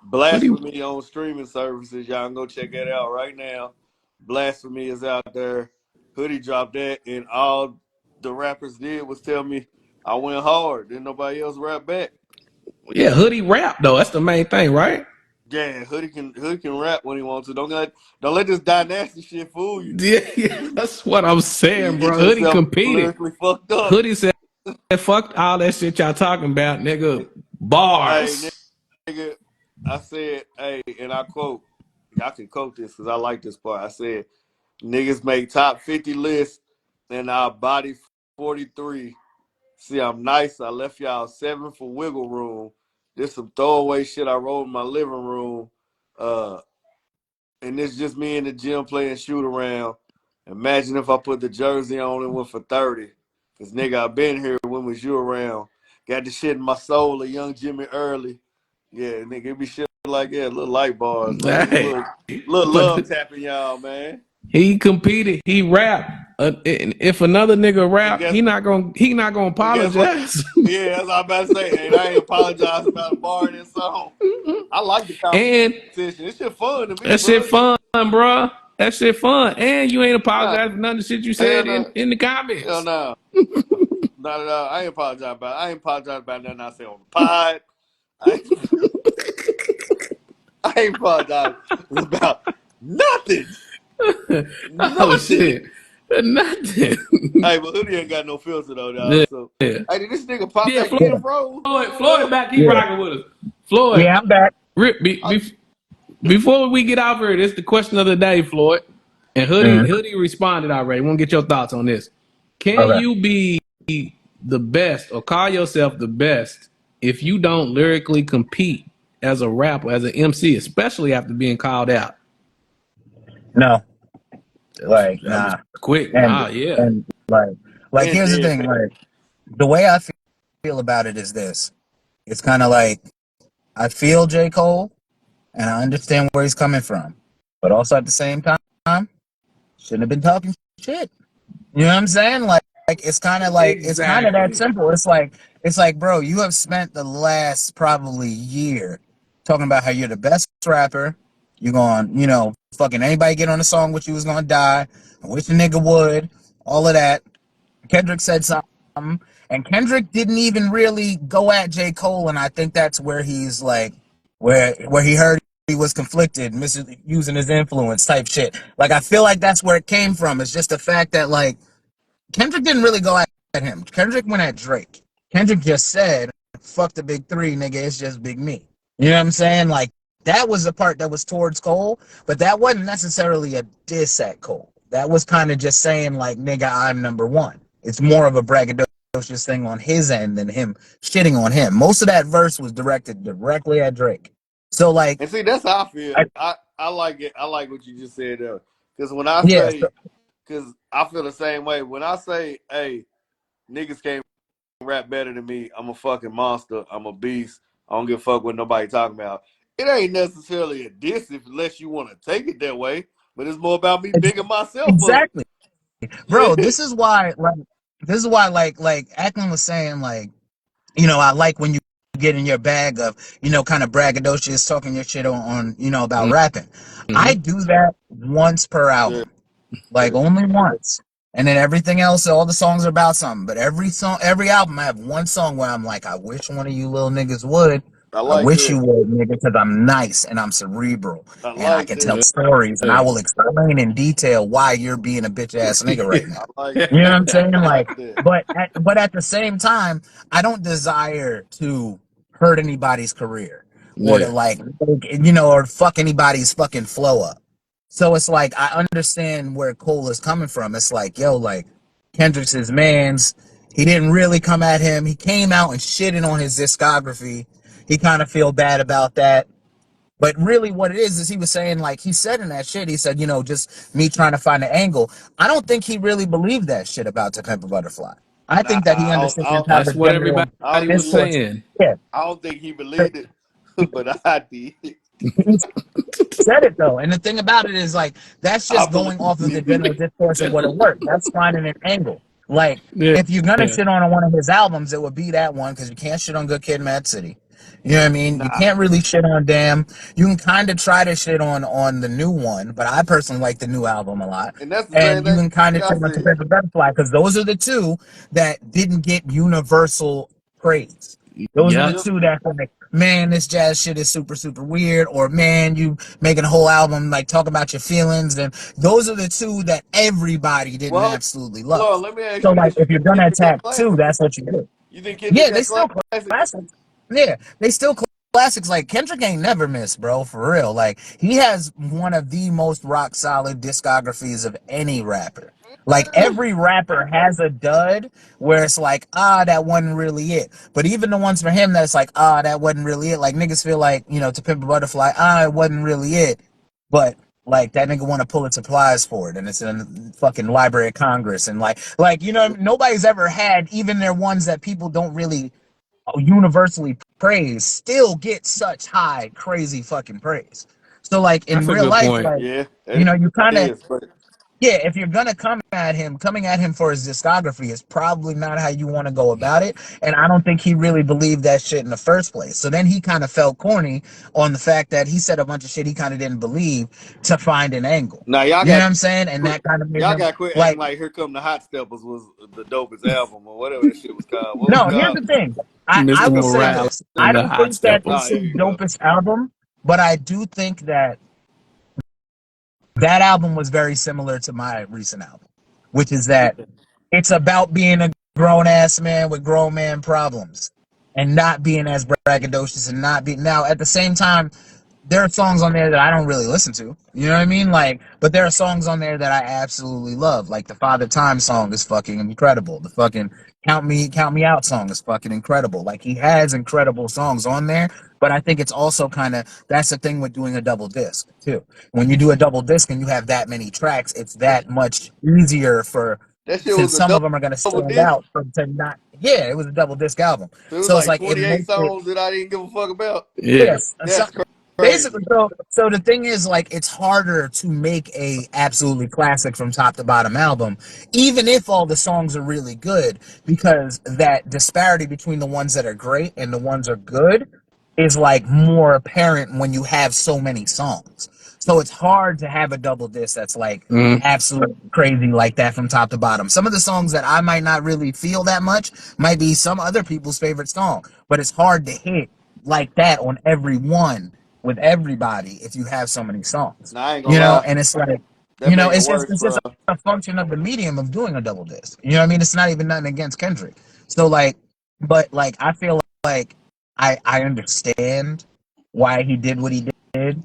What do you Blasphemy on streaming services. Y'all can go check that out right now. Blasphemy is out there. Hoodie dropped that, and all the rappers did was tell me I went hard. Then nobody else rap back. Yeah, Hoodie rap though. That's the main thing, right? Yeah, Hoodie can rap when he wants to. Don't let this dynasty shit fool you. Yeah, yeah, that's what I'm You saying, get bro. Hoodie yourself competed. lyrically fucked up. Hoodie said, fuck all that shit y'all talking about, nigga. Hey, Bars. nigga, I said, hey, and I quote, y'all can quote this because I like this part. I said, niggas make top 50 lists and our body 43. See, I'm nice. I left y'all 7 for wiggle room. This some throwaway shit I wrote in my living room. Uh, and it's just me in the gym playing shoot around. Imagine if I put the jersey on and went for 30. Cause nigga, I been here when was you around. Got the shit in my soul, a young Jimmy Early. Yeah, nigga, it be shit like that, little light bars, man. Just Hey, little love but tapping y'all, man. he competed. He rapped. If another nigga And rap, guess he not gonna and guess what? apologize. Yeah, that's what I'm about to say. And I ain't apologize about a bar in this song. I like the And competition. It's just fun to me, that shit bro. fun, bro. That shit fun. And you ain't Nah, apologize for none of the shit you hell said no. in the Hell comments. no. Not at all. I ain't apologize about nothing I said on the pod. I ain't, I ain't apologize about nothing. Oh Nothing. shit. Nothing. Hey, but Hoodie ain't got no filter though, Yeah. dog. So, hey, did this nigga pop Yeah, back Yeah, in, bro? Floyd back, he yeah, rocking with us. Floyd, yeah. I'm back. I, before we get off here, this is the question of the day, Floyd. And Mhm. Hoodie responded already. We want to get your thoughts on this. Can Okay. you be the best or call yourself the best if you don't lyrically compete as a rapper, as an MC, especially after being called out? No, like That was nah. quick. And Nah, yeah. and and here's the then thing. Like the way I feel about it is this. It's kind of like I feel J. Cole and I understand where he's coming from, but also at the same time, shouldn't have been talking shit. You know what I'm saying? Like it's kind of that Exactly. simple. It's like, bro, you have spent the last probably year talking about how you're the best rapper. You're going, fucking anybody get on a song with you was gonna die. I wish a nigga would. All of that. Kendrick said something, and Kendrick didn't even really go at J. Cole, and I think that's where he's like, where he heard he was conflicted, misusing his influence type shit. Like I feel like that's where it came from. It's just the fact that like Kendrick didn't really go at him. Kendrick went at Drake. Kendrick just said, "Fuck the big three, nigga. It's just Big Me." You know what I'm saying? Like that was the part that was towards Cole, but that wasn't necessarily a diss at Cole. That was kind of just saying like, "Nigga, I'm number one." It's more of a braggadocious thing on his end than him shitting on him. Most of that verse was directed directly at Drake. So like, and see that's how I feel. I, I like it. I like what you just said there. Because when I yeah, say, because I feel the same way. When I say, hey, niggas can't rap better than me. I'm a fucking monster. I'm a beast. I don't give a fuck what nobody talking about. It ain't necessarily a diss unless you want to take it that way. But it's more about me bigging myself up. exactly, Yeah. bro. This is why, like Acklin was saying, like, I like when you get in your bag of, kind of braggadocious, talking your shit on about rapping. I Mm-hmm. do that once per Yeah. album, like only once. And then everything else, all the songs are about something. But every song, every album, I have one song where I'm like, I wish one of you little niggas would. I I like wish you that. would, nigga, because I'm nice and I'm cerebral I and I like can tell that. stories and I Yeah. will explain in detail why you're being a bitch ass nigga right now. I like You know what I'm saying? I Like, like that. but at the same time, I don't desire to hurt anybody's career or to Yeah. like, or fuck anybody's fucking flow up. So it's like I understand where Cole is coming from. It's like, yo, like Kendrick's his man's. He didn't really come at him. He came out and shitted on his discography. He kind of feel bad about that. But really, what it is he was saying, like, he said in that shit, he said, just me trying to find an angle. I don't think he really believed that shit about To Pimp a Butterfly. I Nah, think that he understands how That's the what general I everybody don't was believe. discourse. saying. Yeah, I don't think he believed it, but I did. he said it though. And the thing about it is, like, that's I just believe going off of the general it. discourse of what it worked. That's finding an angle. Like, Yeah. if you're gonna Yeah. shit on one of his albums, it would be that one because you can't shit on Good Kid, Mad City. You know what I mean? You Nah, can't really shit on Damn. You can kind of try to shit on the new one, but I personally like the new album a lot. and that's the same And you thing can kind of I shit on To said. Pimp a Butterfly because those are the two that didn't get universal praise. Those are the Yep. Yeah, two that like, man, this jazz shit is super, super weird, or man, you making a whole album like talk about your feelings, and those are the two that everybody didn't well, absolutely hold love. on. Let me ask So you like this: you if you're think gonna Kendrick got attack two, classics? that's what you do. You think Kendrick Yeah, got they still classics? classics. Yeah, they still classics. Like Kendrick ain't never missed, bro, for real. Like he has one of the most rock solid discographies of any rapper. Like every rapper has a dud where it's like, that wasn't really it. But even the ones for him that's like, that wasn't really it. Like niggas feel like, To Pimp a Butterfly, it wasn't really it. But like that nigga want to Pulitzer Prize for it, and it's in the fucking Library of Congress, and like nobody's ever had even their ones that people don't really universally praise still get such high crazy fucking praise. So like in That's a real good life, point. like Yeah, it you kind of, is. But yeah, if you're gonna coming at him for his discography is probably not how you want to go about it. And I don't think he really believed that shit in the first place. So then he kind of felt corny on the fact that he said a bunch of shit he kind of didn't believe to find an angle. now You know what I'm saying? And that kind of made y'all him got quit acting like, like "Here Come the Hot Steppers" was the dopest album or whatever that shit was called. What was it no, here's called? the thing. I Mr. Here will Come the say Hot Morale this. I and the don't Hot think that Steppers. it's Steppers. Oh, his here you go. dopest album, but I do think that that album was very similar to my recent album, which is that it's about being a grown ass man with grown man problems and not being as braggadocious and not being now at the same time there are songs on there that I don't really listen to. You know what I mean? Like, but there are songs on there that I absolutely love. Like the Father Time song is fucking incredible. The fucking Count Me Out song is fucking incredible. Like he has incredible songs on there, but I think it's also kind of that's the thing with doing a double disc too. When you do a double disc and you have that many tracks, it's that much easier for That shit was since a some of them are going to double stand disc. out for to not. Yeah, it was a double disc album, So it was so it's like like it 28 makes it. songs that I didn't give a fuck about. Yeah. Yes, That's basically. crazy. So the thing is, like, it's harder to make a absolutely classic from top to bottom album, even if all the songs are really good, because that disparity between the ones that are great and the ones are good is like more apparent when you have so many songs. So it's hard to have a double disc that's like Mm. absolutely crazy like that from top to bottom. Some of the songs that I might not really feel that much might be some other people's favorite song, but it's hard to hit like that on every one with everybody if you have so many songs. Now I ain't gonna lie. And it's like, That make it it's worse, just bro. a function of the medium of doing a double disc. You know what I mean? It's not even nothing against Kendrick. So like, but like I feel like I understand why he did what he did,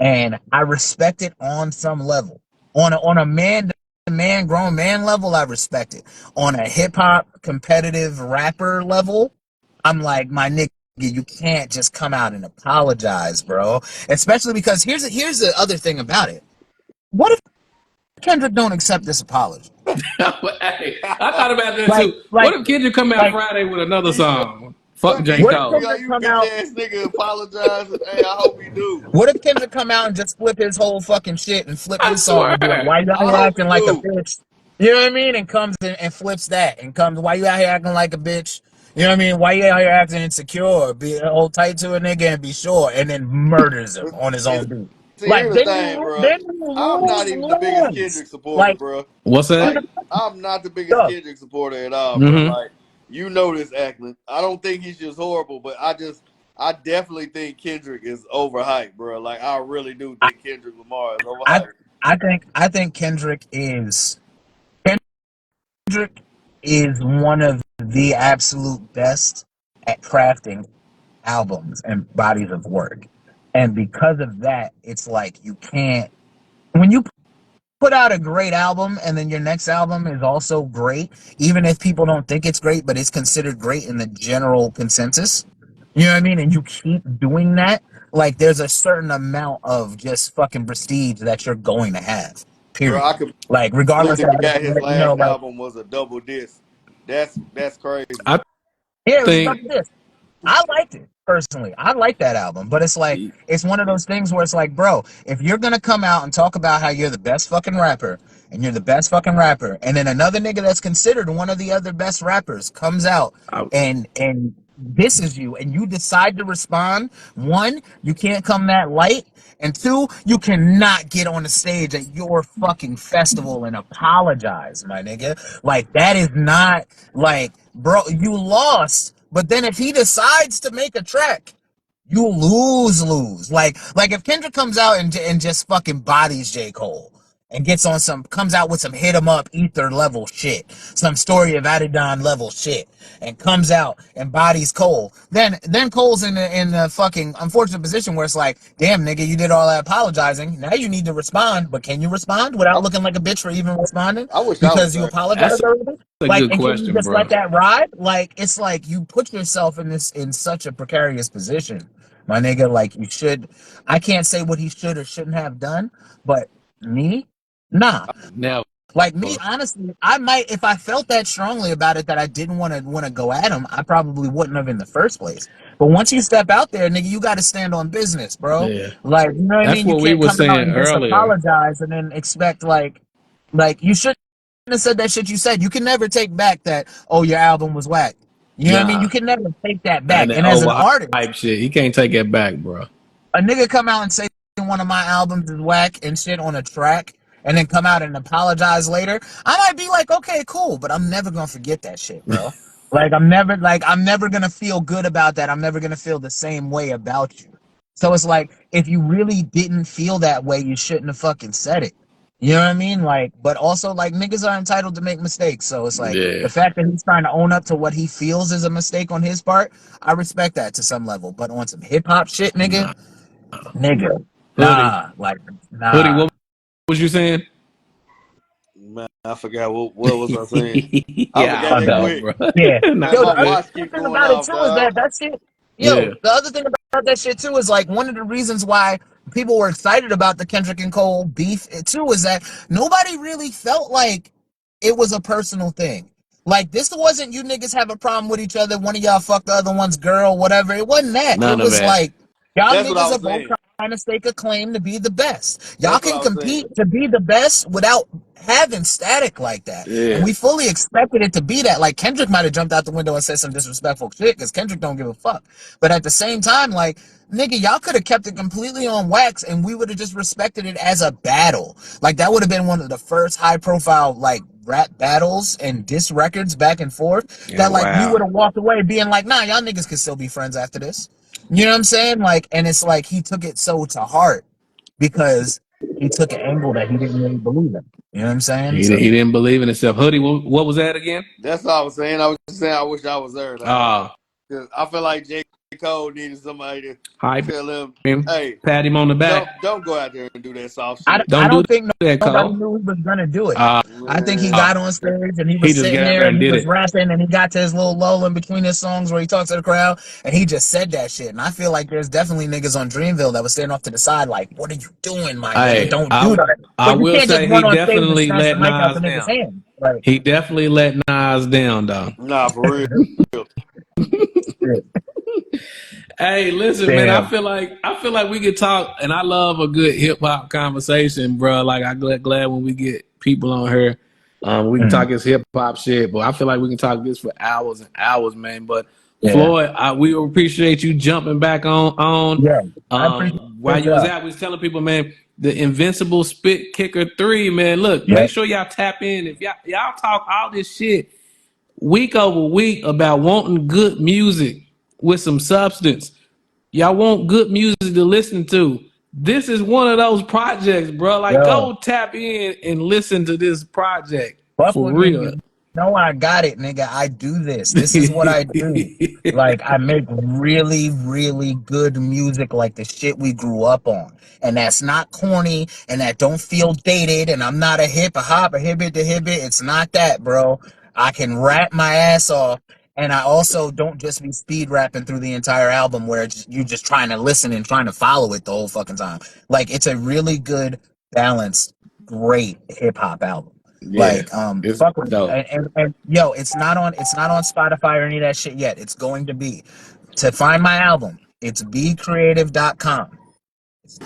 and I respect it on some level. On a man to man, grown man level, I respect it. On a hip hop competitive rapper level, I'm like, my nigga, you can't just come out and apologize, bro. Especially because here's the other thing about it. What if Kendrick don't accept this apology? Hey, I thought about that Like, too. like, What if Kendrick come out like, Friday with another He song? Fuck Fuck J. it. what if Be Cole. like, Kendrick you come bitch out? ass nigga apologize. Hey, I hope he do. What if Kendrick come out and just flip his whole fucking shit and flip I his song and be like, swear. "Why you out I here hope he acting like a do. bitch?" You know what I mean? And comes in and flips that and comes, "Why you out here acting like a bitch?" You know what I mean? Why you out here acting insecure? Be hold tight to a nigga and be sure, and then murders him But on his it's, own beat. see, Like here's the thing, bro. then you I'm not even the biggest lose. Kendrick supporter, Like bro. What's that? Like, I'm not the biggest stuff. Kendrick supporter at all, bro. Mm-hmm. Like, you know this, Acklin. I don't think he's just horrible, but I definitely think Kendrick is overhyped, bro. Like, I really do I, think Kendrick Lamar is I overhyped. I think Kendrick is one of the absolute best at crafting albums and bodies of work. And because of that, it's like you can't when you put out a great album and then your next album is also great, even if people don't think it's great, but it's considered great in the general consensus. You know what I mean? And you keep doing that, like there's a certain amount of just fucking prestige that you're going to have. Bro, Period. I Like regardless completely of forgot his last like album was a double disc. That's crazy. I yeah, it was about think this. I liked it personally. I like that album, but it's like it's one of those things where it's like, bro, if you're gonna come out and talk about how you're the best fucking rapper and you're the best fucking rapper, and then another nigga that's considered one of the other best rappers comes out I, and disses you, and you decide to respond, one, you can't come that light, and two, you cannot get on the stage at your fucking festival and apologize, my nigga. Like that is not like, bro, you lost. But then if he decides to make a track, you lose. Like if Kendrick comes out and just fucking bodies J. Cole and gets on comes out with some hit 'em up ether level shit, some story of Adidon level shit, and comes out and bodies Cole, then Cole's in the fucking unfortunate position where it's like, damn nigga, you did all that apologizing. Now you need to respond, but can you respond without I, looking like a bitch for even responding? I wish I was Because you there. that's apologized already? a Like, good and can you question, just bro. let that ride? Like, it's like you put yourself in such a precarious position, my nigga. Like, you should. I can't say what he should or shouldn't have done, but me, nah. Never. Like me, honestly, I might if I felt that strongly about it that I didn't want to go at him, I probably wouldn't have in the first place. But once you step out there, nigga, you got to stand on business, bro. Yeah, Like, you know what I that's mean? You what we can't were come out saying and just earlier. apologize and then expect like you shouldn't have said that shit you said. You can never take back that, oh, your album was whack. You know what I mean? You Nah, can never take that and back. that And as an artist, overhype shit, he can't take it back, bro. a nigga come out and say one of my albums is whack and shit on a track and then come out and apologize later, I might be like, okay, cool, but I'm never gonna forget that shit, bro. I'm never gonna feel good about that. I'm never gonna feel the same way about you. So it's like, if you really didn't feel that way, you shouldn't have fucking said it. You know what I mean? Like, but also like niggas are entitled to make mistakes. So it's like the Yeah, fact that he's trying to own up to what he feels is a mistake on his part, I respect that to some level. But on some hip hop shit, nah. nigga, Hoodie, nah, like Hoodie, nah. what was you saying? Man, I forgot what was I saying. I Yeah, I forgot My that don't know, bad. quick. bro. Yeah. Nah, Man, Yo, you my the good. watch keep other thing going about it off, too is dog. that shit. Yeah, Yo, the other thing about that shit too is like one of the reasons why people were excited about the Kendrick and Cole beef too is that nobody really felt like it was a personal thing. Like this wasn't you niggas have a problem with each other. One of y'all fucked the other one's girl, whatever. It wasn't that. It none of was that. like y'all That's what I niggas are was both saying. trying to stake a claim to be the best. Y'all That's what can I was saying. compete to be the best without having static like that. And Yeah, we fully expected it to be that. Like Kendrick might have jumped out the window and said some disrespectful shit because Kendrick don't give a fuck. But at the same time, like, nigga, y'all could have kept it completely on wax and we would have just respected it as a battle. Like that would have been one of the first high profile like rap battles and diss records back and forth yeah, that like we wow. would have walked away being like, nah, y'all niggas can still be friends after this. You know what I'm saying? Like, and it's like he took it so to heart because he took an angle that he didn't really believe in. You know what I'm saying? He So didn't believe in himself. Hoodie, what was that again? That's all I was saying. I was just saying I wish I was there, dog. Ah, 'Cause I feel like J. Cole needed somebody to hype tell him, him, hey, pat him on the back. don't go out there and do that soft I, shit. I Don't do don't think that, nobody Cole. knew he was gonna do it. Uh, I think he Man. got on stage and he he was just sitting got there there and and he did was it. rapping and he got to his little lull in between his songs where he talks to the crowd and he just said that shit. And I feel like there's definitely niggas on Dreamville that was standing off to the side like, what are you doing, my nigga? Hey, Don't do that. I But you will can't just say run he on stage and definitely snatch the let mic out the Nas nigga's down. hand. Like, He definitely let Nas down, though. Nah, for real. shit. Hey, listen, man. Damn. I feel like we could talk, and I love a good hip hop conversation, bro. Like I glad when we get people on here, we can talk Mm. this hip hop shit. But I feel like we can talk this for hours and hours, man. But Yeah. Floyd, we appreciate you jumping back on. Yeah. I appreciate While you was y'all. out, we was telling people, man, the Invincible Spit Kicker 3, man. Look, make Yep. sure y'all tap in. If y'all talk all this shit week over week about wanting good music with some substance. Y'all want good music to listen to. This is one of those projects, bro. Like, Yo. go tap in and listen to this project Fuck for with me, real. nigga. know I got it, nigga. I do this. This is what I do. Like, I make really, really good music like the shit we grew up on. And that's not corny and that don't feel dated. And I'm not a hip, a hop, a hibbit, a hibbit. It's not that, bro. I can rap my ass off. And I also don't just be speed rapping through the entire album where you're just trying to listen and trying to follow it the whole fucking time. Like, it's a really good, balanced, great hip hop album. Yeah, Like, it's fuck with me. dope. And yo, it's not on Spotify or any of that shit yet. It's going to be. To find my album, it's bcreative.com. It's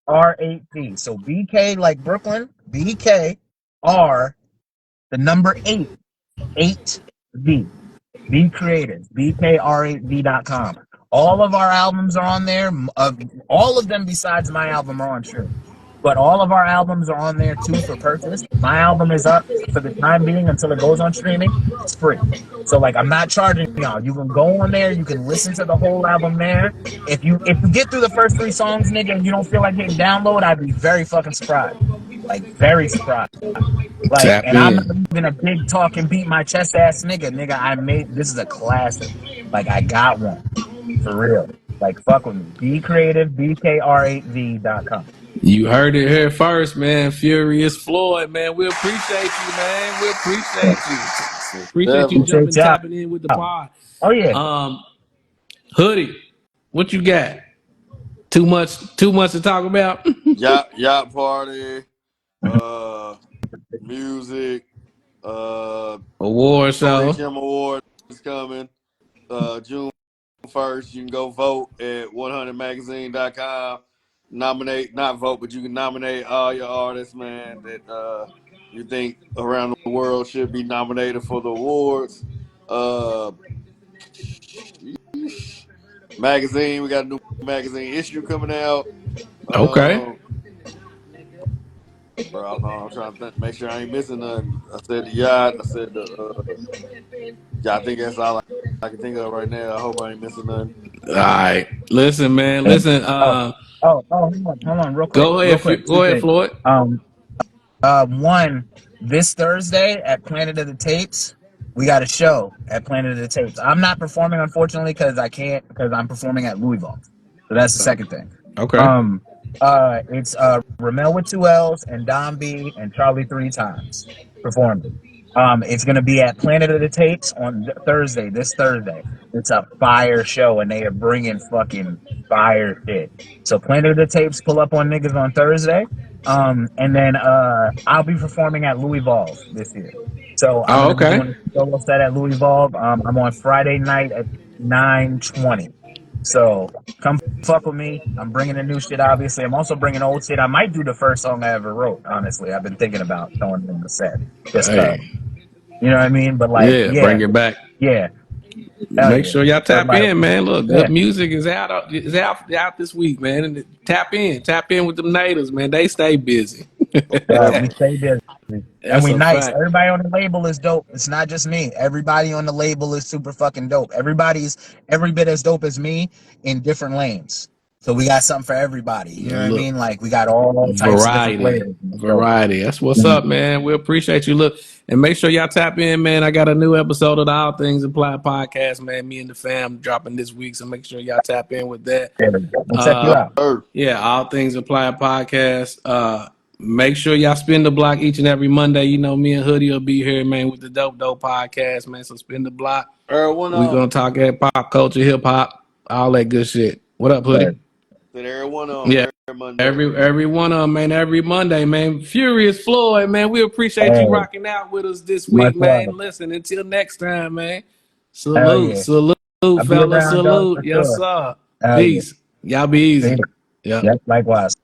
www.bkr8v. So BK like Brooklyn, BKR, the number 8, 8V. Be creative. BKR8V.com. All of our albums are on there. All of them besides my album are on stream. But all of our albums are on there too for purchase. My album is up for the time being until it goes on streaming. It's free. So like I'm not charging y'all. You can go on there, you can listen to the whole album there. If you get through the first 3 songs, nigga, and you don't feel like hitting download, I'd be very fucking surprised. Like very surprised. Like, Tap and I'm not in. even a big talking beat my chest ass nigga. Nigga, I made this is a classic. Like I got one. For real. Like fuck with me. Be creative, bkr8v.com. You heard it here first, man. FuriousFloyd, man. We appreciate you, man. We appreciate you. Appreciate you Appreciate jumping, y'all. tapping in with the pod. Oh yeah. Hoodie, what you got? Too much to talk about? Yacht party, music, Award Police show. Gym Award is coming. June 1st. You can go vote at 100magazine.com. Nominate, not vote, but you can nominate all your artists, man, that you think around the world should be nominated for the awards. Magazine, we got a new magazine issue coming out. Okay. Bro, I don't know. I'm trying to make sure I ain't missing nothing. I said the yacht. I said the. Yeah, I think that's all I can think of right now. I hope I ain't missing nothing. All right. Listen, man. Listen. Oh, hold on, real quick, Go real ahead. quick. Go Two ahead, things. Floyd. One, this Thursday at Planet of the Tapes, we got a show at Planet of the Tapes. I'm not performing, unfortunately, because I can't, because I'm performing at Louisville. So that's the second thing. Okay. It's Ramel with 2 L's and Don B and Charlie 3 times performing. It's gonna be at Planet of the Tapes on Thursday, this Thursday. It's a fire show, and they are bringing fucking fire shit. So Planet of the Tapes pull up on niggas on Thursday. And then I'll be performing at Louis Vuitton this year. So I'm Oh, gonna be okay. doing a solo set at Louis Vuitton. I'm on Friday night at 9:20. So come fuck with me. I'm bringing the new shit. Obviously, I'm also bringing old shit. I might do the first song I ever wrote. Honestly, I've been thinking about throwing it in the set. Just Hey. you know what I mean. But like, Yeah. yeah, Bring it back. yeah, hell Make yeah. sure y'all But tap like, in, man. Look, yeah, good music is out this week, man. And tap in with them natives, man. They stay busy. we stay busy. And That's we a nice. fact. Everybody on the label is dope. It's not just me. Everybody on the label is super fucking dope. Everybody's every bit as dope as me in different lanes. So we got something for everybody. You know what I Look, mean? Like we got all types of different variety. flavors. So, Variety. That's what's mhm. up, man. We appreciate you. Look, and make sure y'all tap in, man. I got a new episode of the All Things Apply podcast, man. Me and the fam dropping this week. So make sure y'all tap in with that. Yeah, we'll check you out. Yeah, All Things Apply podcast. Make sure y'all spin the block each and every Monday. You know, me and Hoodie will be here, man, with the Dope podcast, man. So spin the block. We're gonna talk at pop culture, hip hop, all that good shit. What up, Hoodie? Yeah, Every Monday. every one of them, man. Every Monday, man. FuriousFloyd, man. We appreciate you Hey, rocking out with us this much week, man. love. Listen, until next time, man. Hell Salute, yeah. salute, I'll be fellas, around, dog, salute. for Yes, sure. sir. Hell yeah. Peace. Y'all be See easy. you. Yep. Yep, likewise.